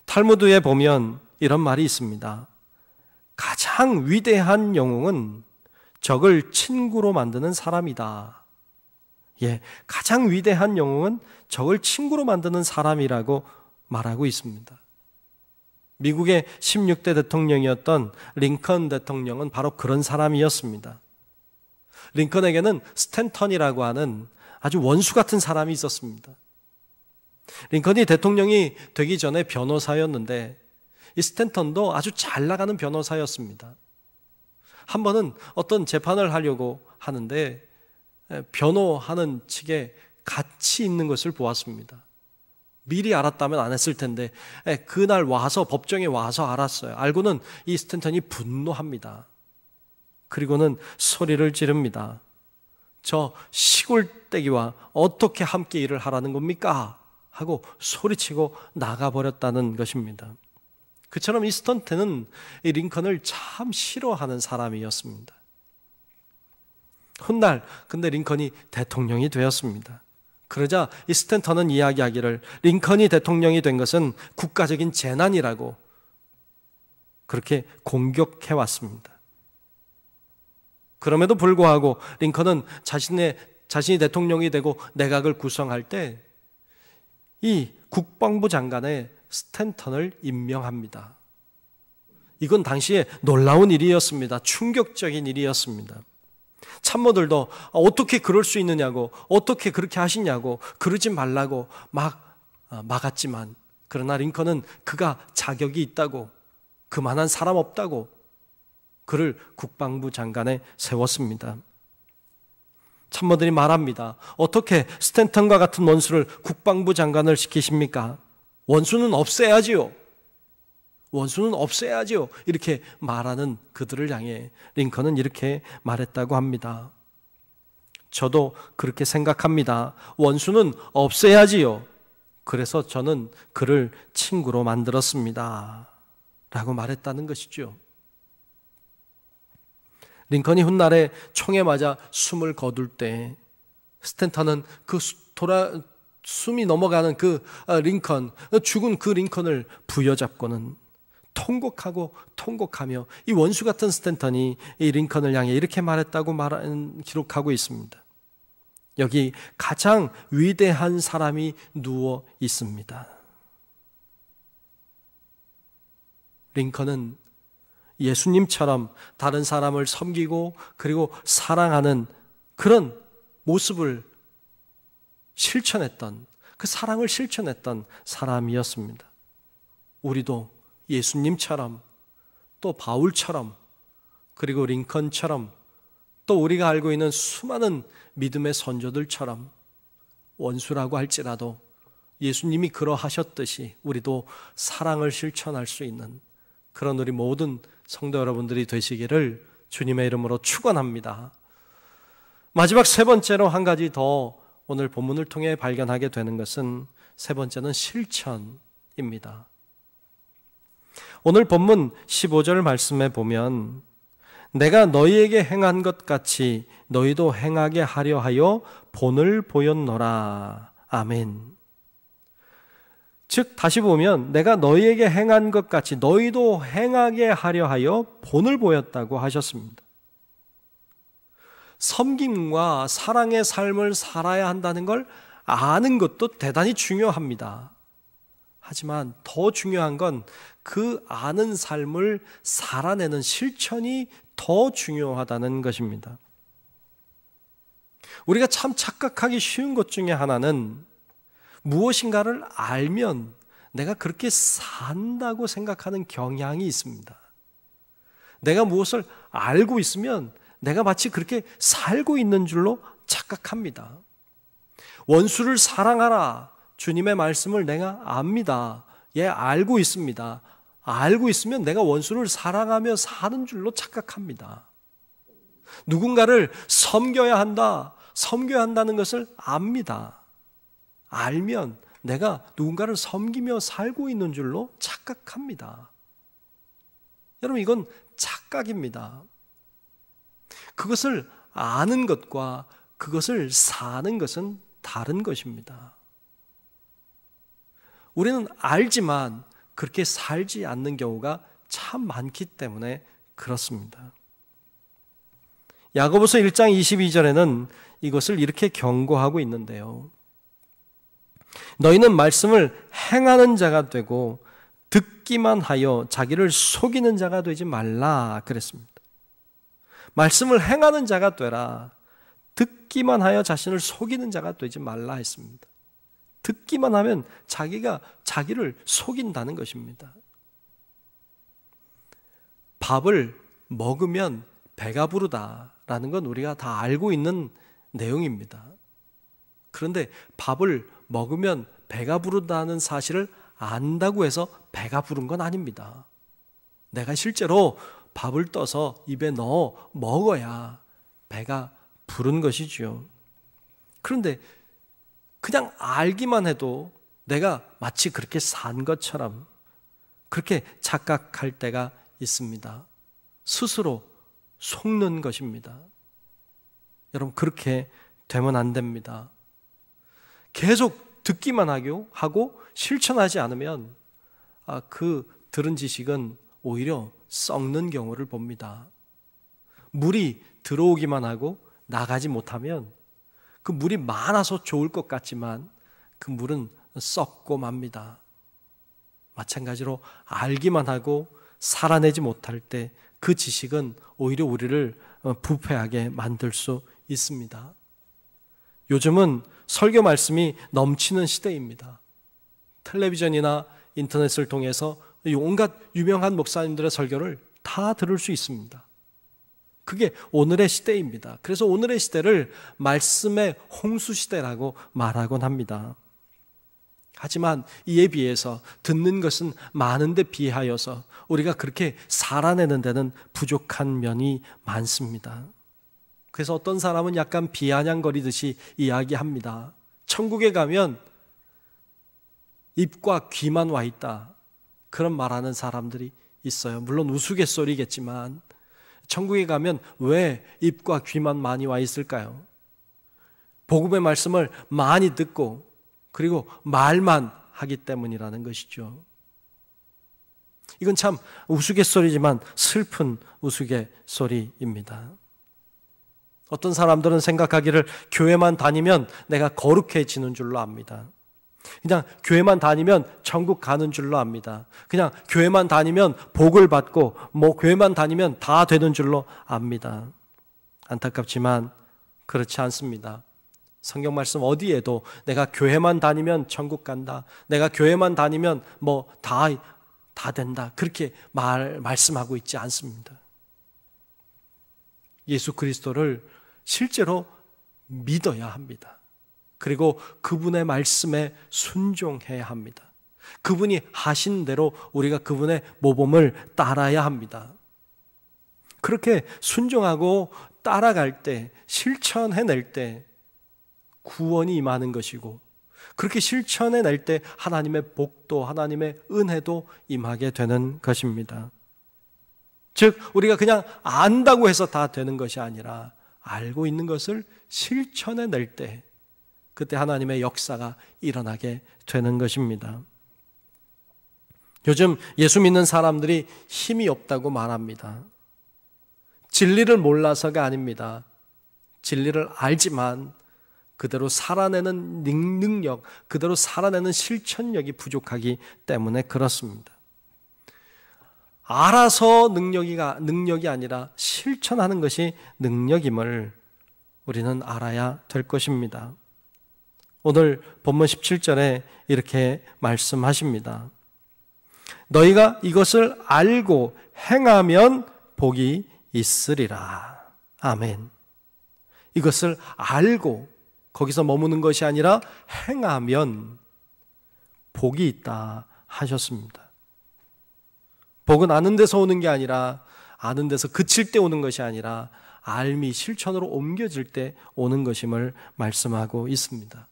Speaker 2: 탈무드에 보면 이런 말이 있습니다. 가장 위대한 영웅은 적을 친구로 만드는 사람이다. 가장 위대한 영웅은 적을 친구로 만드는 사람이라고 말하고 있습니다. 미국의 16대 대통령이었던 링컨 대통령은 바로 그런 사람이었습니다. 링컨에게는 스탠턴이라고 하는 아주 원수 같은 사람이 있었습니다. 링컨이 대통령이 되기 전에 변호사였는데 이 스탠턴도 아주 잘 나가는 변호사였습니다. 한 번은 어떤 재판을 하려고 하는데 변호하는 측에 같이 있는 것을 보았습니다. 미리 알았다면 안 했을 텐데 그날 와서 법정에 와서 알았어요. 알고는 이 스탠턴이 분노합니다. 그리고는 소리를 지릅니다. 저 시골떼기와 어떻게 함께 일을 하라는 겁니까? 하고 소리치고 나가버렸다는 것입니다. 그처럼 이 스턴트는 이 링컨을 참 싫어하는 사람이었습니다. 훗날 근데 링컨이 대통령이 되었습니다. 그러자 이 스탠턴은 이야기하기를 링컨이 대통령이 된 것은 국가적인 재난이라고 그렇게 공격해 왔습니다. 그럼에도 불구하고 링컨은 자신이 대통령이 되고 내각을 구성할 때 이 국방부 장관에 스탠턴을 임명합니다. 이건 당시에 놀라운 일이었습니다. 충격적인 일이었습니다. 참모들도 어떻게 그럴 수 있느냐고, 어떻게 그렇게 하시냐고, 그러지 말라고 막았지만, 그러나 링컨은 그가 자격이 있다고, 그만한 사람 없다고 그를 국방부 장관에 세웠습니다. 참모들이 말합니다. 어떻게 스탠턴과 같은 원수를 국방부 장관을 시키십니까? 원수는 없애야지요. 원수는 없애야지요. 이렇게 말하는 그들을 향해 링컨은 이렇게 말했다고 합니다. 저도 그렇게 생각합니다. 원수는 없애야지요. 그래서 저는 그를 친구로 만들었습니다. 라고 말했다는 것이죠. 링컨이 훗날에 총에 맞아 숨을 거둘 때 스탠턴은 숨이 넘어가는 죽은 그 링컨을 부여잡고는 통곡하며 이 원수 같은 스탠턴이 이 링컨을 향해 이렇게 말했다고 기록하고 있습니다. 여기 가장 위대한 사람이 누워 있습니다. 링컨은 예수님처럼 다른 사람을 섬기고 그리고 사랑하는 그런 모습을 실천했던, 그 사랑을 실천했던 사람이었습니다. 우리도 예수님처럼 또 바울처럼 그리고 링컨처럼 또 우리가 알고 있는 수많은 믿음의 선조들처럼 원수라고 할지라도 예수님이 그러하셨듯이 우리도 사랑을 실천할 수 있는 그런 우리 모든 성도 여러분들이 되시기를 주님의 이름으로 축원합니다. 마지막 세 번째로 한 가지 더 오늘 본문을 통해 발견하게 되는 것은 세 번째는 실천입니다. 오늘 본문 15절 말씀에 보면 내가 너희에게 행한 것 같이 너희도 행하게 하려 하여 본을 보였노라. 아멘. 즉 다시 보면 내가 너희에게 행한 것 같이 너희도 행하게 하려 하여 본을 보였다고 하셨습니다. 섬김과 사랑의 삶을 살아야 한다는 걸 아는 것도 대단히 중요합니다. 하지만 더 중요한 건 그 아는 삶을 살아내는 실천이 더 중요하다는 것입니다. 우리가 참 착각하기 쉬운 것 중에 하나는 무엇인가를 알면 내가 그렇게 산다고 생각하는 경향이 있습니다. 내가 무엇을 알고 있으면 내가 마치 그렇게 살고 있는 줄로 착각합니다. 원수를 사랑하라. 주님의 말씀을 내가 압니다. 예, 알고 있습니다. 알고 있으면 내가 원수를 사랑하며 사는 줄로 착각합니다. 누군가를 섬겨야 한다. 섬겨야 한다는 것을 압니다. 알면 내가 누군가를 섬기며 살고 있는 줄로 착각합니다. 여러분, 이건 착각입니다. 그것을 아는 것과 그것을 사는 것은 다른 것입니다. 우리는 알지만 그렇게 살지 않는 경우가 참 많기 때문에 그렇습니다. 야고보서 1장 22절에는 이것을 이렇게 경고하고 있는데요. 너희는 말씀을 행하는 자가 되고 듣기만 하여 자기를 속이는 자가 되지 말라 그랬습니다. 말씀을 행하는 자가 되라. 듣기만 하여 자신을 속이는 자가 되지 말라 했습니다. 듣기만 하면 자기가 자기를 속인다는 것입니다. 밥을 먹으면 배가 부르다라는 건 우리가 다 알고 있는 내용입니다. 그런데 밥을 먹으면 배가 부르다는 사실을 안다고 해서 배가 부른 건 아닙니다. 내가 실제로 밥을 떠서 입에 넣어 먹어야 배가 부른 것이지요. 그런데 그냥 알기만 해도 내가 마치 그렇게 산 것처럼 그렇게 착각할 때가 있습니다. 스스로 속는 것입니다. 여러분, 그렇게 되면 안 됩니다. 계속 듣기만 하고 실천하지 않으면 그 들은 지식은 오히려 썩는 경우를 봅니다. 물이 들어오기만 하고 나가지 못하면 그 물이 많아서 좋을 것 같지만 그 물은 썩고 맙니다. 마찬가지로 알기만 하고 살아내지 못할 때 그 지식은 오히려 우리를 부패하게 만들 수 있습니다. 요즘은 설교 말씀이 넘치는 시대입니다. 텔레비전이나 인터넷을 통해서 온갖 유명한 목사님들의 설교를 다 들을 수 있습니다. 그게 오늘의 시대입니다. 그래서 오늘의 시대를 말씀의 홍수 시대라고 말하곤 합니다. 하지만 이에 비해서 듣는 것은 많은데 비하여서 우리가 그렇게 살아내는 데는 부족한 면이 많습니다. 그래서 어떤 사람은 약간 비아냥거리듯이 이야기합니다. 천국에 가면 입과 귀만 와 있다. 그런 말하는 사람들이 있어요. 물론 우스갯소리겠지만 천국에 가면 왜 입과 귀만 많이 와 있을까요? 복음의 말씀을 많이 듣고 그리고 말만 하기 때문이라는 것이죠. 이건 참 우스갯소리지만 슬픈 우스갯소리입니다. 어떤 사람들은 생각하기를 교회만 다니면 내가 거룩해지는 줄로 압니다. 그냥 교회만 다니면 천국 가는 줄로 압니다. 그냥 교회만 다니면 복을 받고 교회만 다니면 다 되는 줄로 압니다. 안타깝지만 그렇지 않습니다. 성경 말씀 어디에도 내가 교회만 다니면 천국 간다. 내가 교회만 다니면 다 된다. 그렇게 말씀하고 있지 않습니다. 예수 그리스도를 실제로 믿어야 합니다. 그리고 그분의 말씀에 순종해야 합니다. 그분이 하신 대로 우리가 그분의 모범을 따라야 합니다. 그렇게 순종하고 따라갈 때, 실천해낼 때 구원이 임하는 것이고, 그렇게 실천해낼 때 하나님의 복도, 하나님의 은혜도 임하게 되는 것입니다. 즉 우리가 그냥 안다고 해서 다 되는 것이 아니라 알고 있는 것을 실천해낼 때 그때 하나님의 역사가 일어나게 되는 것입니다. 요즘 예수 믿는 사람들이 힘이 없다고 말합니다. 진리를 몰라서가 아닙니다. 진리를 알지만 그대로 살아내는 능력, 그대로 살아내는 실천력이 부족하기 때문에 그렇습니다. 알아서 능력이 아니라 실천하는 것이 능력임을 우리는 알아야 될 것입니다. 오늘 본문 17절에 이렇게 말씀하십니다. 너희가 이것을 알고 행하면 복이 있으리라. 아멘. 이것을 알고 거기서 머무는 것이 아니라 행하면 복이 있다 하셨습니다. 복은 아는 데서 오는 게 아니라 아는 데서 그칠 때 오는 것이 아니라 알미 실천으로 옮겨질 때 오는 것임을 말씀하고 있습니다.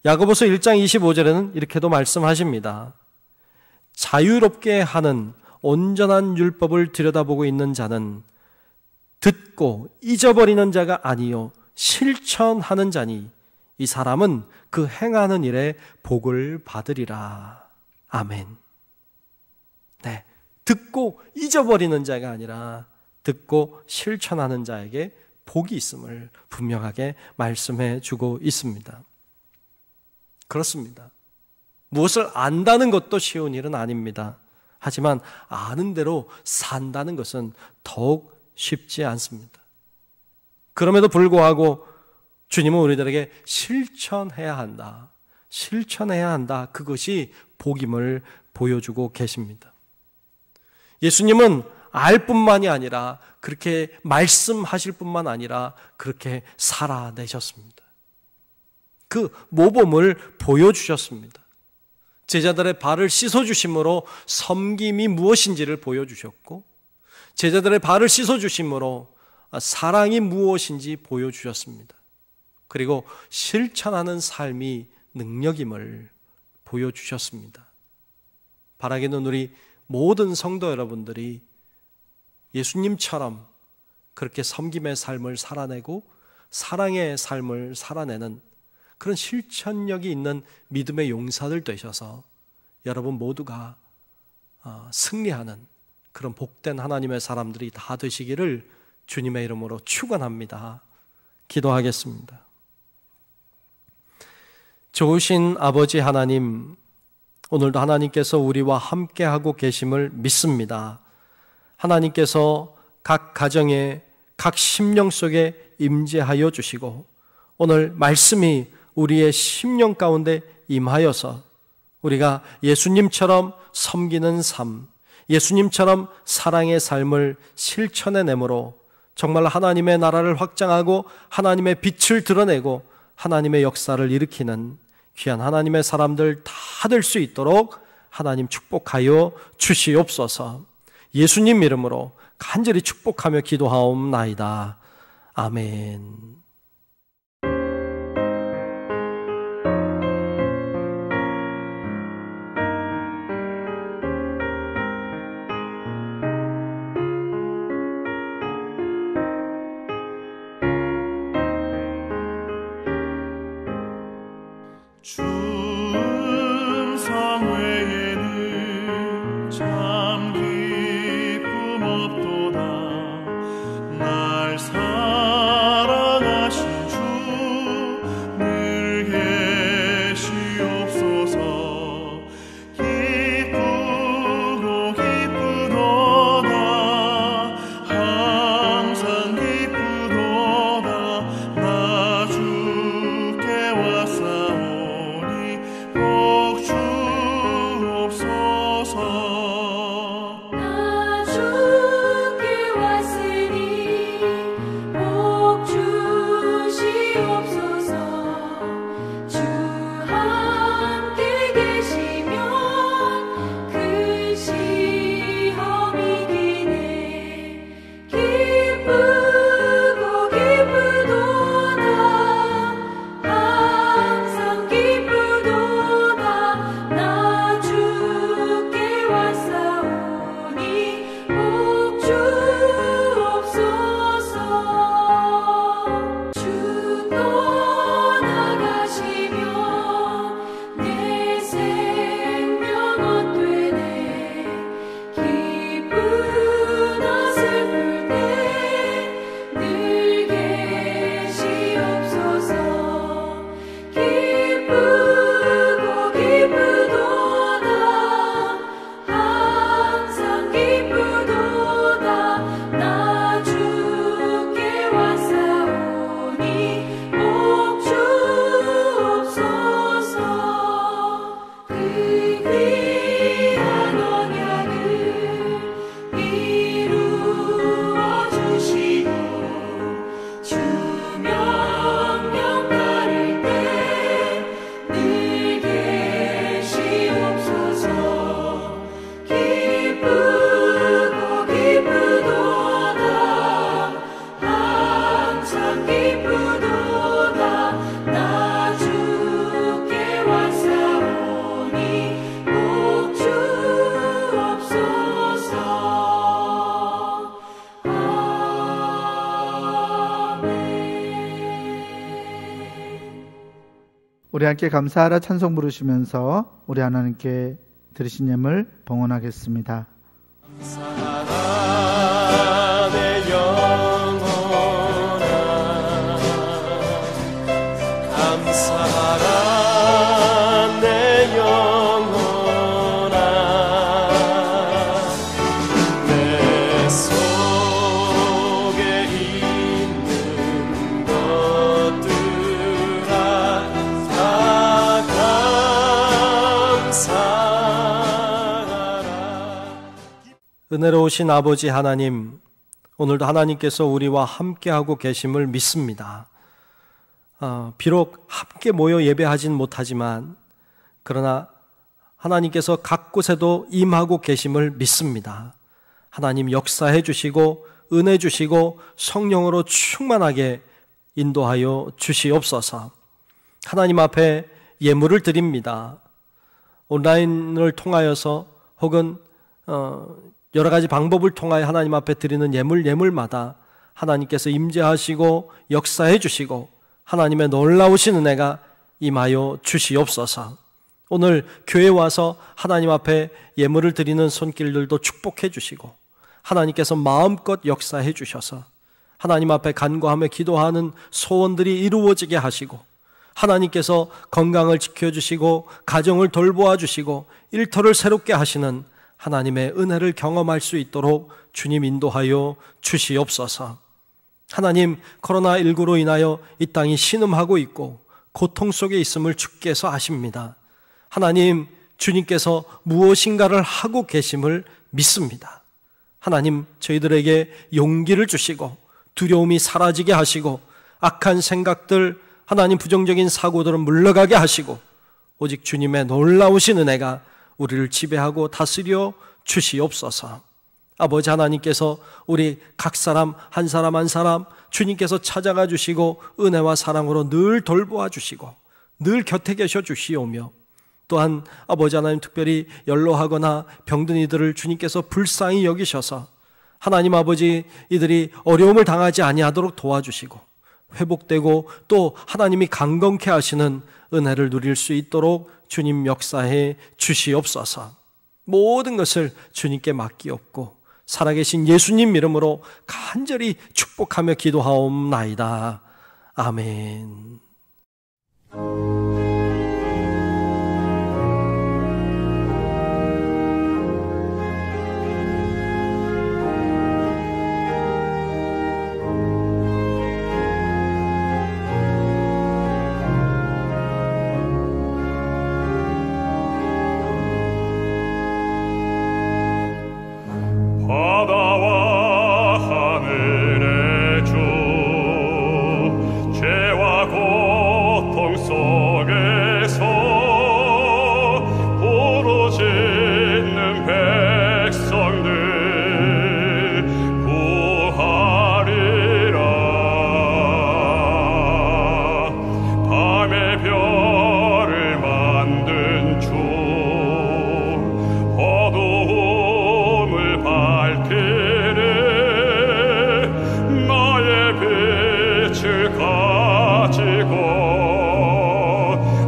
Speaker 2: 야고보서 1장 25절에는 이렇게도 말씀하십니다. 자유롭게 하는 온전한 율법을 들여다보고 있는 자는 듣고 잊어버리는 자가 아니요 실천하는 자니 이 사람은 그 행하는 일에 복을 받으리라. 아멘. 네, 듣고 잊어버리는 자가 아니라 듣고 실천하는 자에게 복이 있음을 분명하게 말씀해 주고 있습니다. 그렇습니다. 무엇을 안다는 것도 쉬운 일은 아닙니다. 하지만 아는 대로 산다는 것은 더욱 쉽지 않습니다. 그럼에도 불구하고 주님은 우리들에게 실천해야 한다. 실천해야 한다. 그것이 복임을 보여주고 계십니다. 예수님은 알 뿐만이 아니라 그렇게 말씀하실 뿐만 아니라 그렇게 살아내셨습니다. 그 모범을 보여주셨습니다. 제자들의 발을 씻어주심으로 섬김이 무엇인지를 보여주셨고 제자들의 발을 씻어주심으로 사랑이 무엇인지 보여주셨습니다. 그리고 실천하는 삶이 능력임을 보여주셨습니다. 바라기는 우리 모든 성도 여러분들이 예수님처럼 그렇게 섬김의 삶을 살아내고 사랑의 삶을 살아내는 그런 실천력이 있는 믿음의 용사들 되셔서 여러분 모두가 승리하는 그런 복된 하나님의 사람들이 다 되시기를 주님의 이름으로 축원합니다. 기도하겠습니다. 좋으신 아버지 하나님, 오늘도 하나님께서 우리와 함께하고 계심을 믿습니다. 하나님께서 각 가정에 각 심령 속에 임재하여 주시고 오늘 말씀이 우리의 심령 가운데 임하여서 우리가 예수님처럼 섬기는 삶, 예수님처럼 사랑의 삶을 실천해내므로 정말 하나님의 나라를 확장하고 하나님의 빛을 드러내고 하나님의 역사를 일으키는 귀한 하나님의 사람들 다 될 수 있도록 하나님 축복하여 주시옵소서. 예수님 이름으로 간절히 축복하며 기도하옵나이다. 아멘.
Speaker 4: 충성 외에는 참 기쁨 없도다. 날 사랑하신 주 늘 계시옵소서. 기쁘고 기쁘도다. 항상 기쁘도다. 나 주께 왔사오니
Speaker 1: 우리 함께 감사하라 찬송 부르시면서 우리 하나님께 드리신 예물 봉헌하겠습니다.
Speaker 2: 감사하라 내 영혼아, 감사하라 내 영혼아, 내 속에 있는 것들아 다 감사하라. 은혜로우신 아버지 하나님, 오늘도 하나님께서 우리와 함께하고 계심을 믿습니다. 비록 함께 모여 예배하진 못하지만 그러나 하나님께서 각 곳에도 임하고 계심을 믿습니다. 하나님 역사해 주시고 은혜 주시고 성령으로 충만하게 인도하여 주시옵소서. 하나님 앞에 예물을 드립니다. 온라인을 통하여서 혹은 여러 가지 방법을 통하여 하나님 앞에 드리는 예물마다 하나님께서 임재하시고 역사해 주시고 하나님의 놀라우신 은혜가 임하여 주시옵소서. 오늘 교회에 와서 하나님 앞에 예물을 드리는 손길들도 축복해 주시고 하나님께서 마음껏 역사해 주셔서 하나님 앞에 간구하며 기도하는 소원들이 이루어지게 하시고 하나님께서 건강을 지켜주시고 가정을 돌보아 주시고 일터를 새롭게 하시는 하나님의 은혜를 경험할 수 있도록 주님 인도하여 주시옵소서. 하나님, 코로나19로 인하여 이 땅이 신음하고 있고 고통 속에 있음을 주께서 아십니다. 하나님, 주님께서 무엇인가를 하고 계심을 믿습니다. 하나님, 저희들에게 용기를 주시고 두려움이 사라지게 하시고 악한 생각들, 하나님 부정적인 사고들은 물러가게 하시고 오직 주님의 놀라우신 은혜가 우리를 지배하고 다스려 주시옵소서. 아버지 하나님께서 우리 각 사람 한 사람 한 사람 주님께서 찾아가 주시고 은혜와 사랑으로 늘 돌보아 주시고 늘 곁에 계셔 주시오며 또한 아버지 하나님 특별히 연로하거나 병든 이들을 주님께서 불쌍히 여기셔서 하나님 아버지 이들이 어려움을 당하지 아니하도록 도와주시고 회복되고 또 하나님이 강건케 하시는 은혜를 누릴 수 있도록 주님 역사해 주시옵소서. 모든 것을 주님께 맡기옵고 살아계신 예수님 이름으로 간절히 축복하며 기도하옵나이다. 아멘.
Speaker 4: 바다와 하늘의 주, 죄와 고통 속에서 부르짖는 백성들 구하리라. 밤의 별을 만든 주, 어두움을 밝히네. 나의 빛을 가지고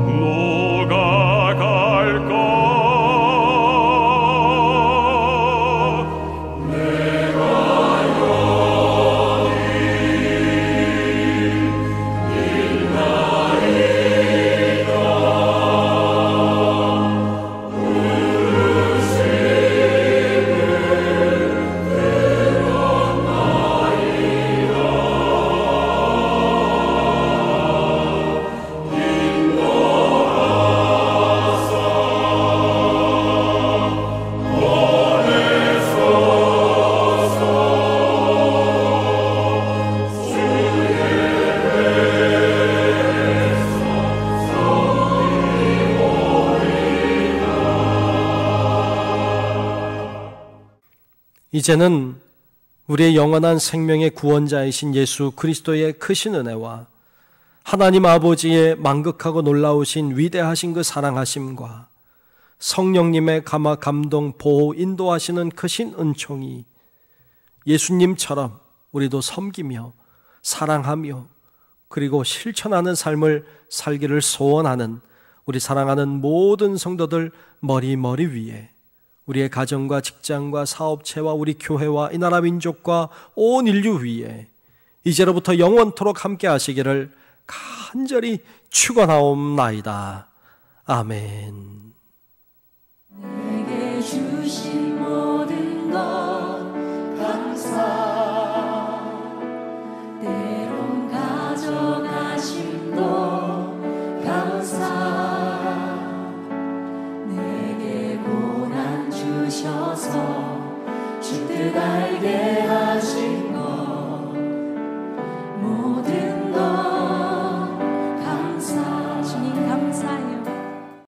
Speaker 4: 누가 갈까?
Speaker 2: 이제는 우리의 영원한 생명의 구원자이신 예수 그리스도의 크신 은혜와 하나님 아버지의 만극하고 놀라우신 위대하신 그 사랑하심과 성령님의 감화 감동 보호 인도하시는 크신 은총이 예수님처럼 우리도 섬기며 사랑하며 그리고 실천하는 삶을 살기를 소원하는 우리 사랑하는 모든 성도들 머리 위에, 우리의 가정과 직장과 사업체와 우리 교회와 이 나라 민족과 온 인류 위에 이제로부터 영원토록 함께 하시기를 간절히 축원하옵나이다. 아멘.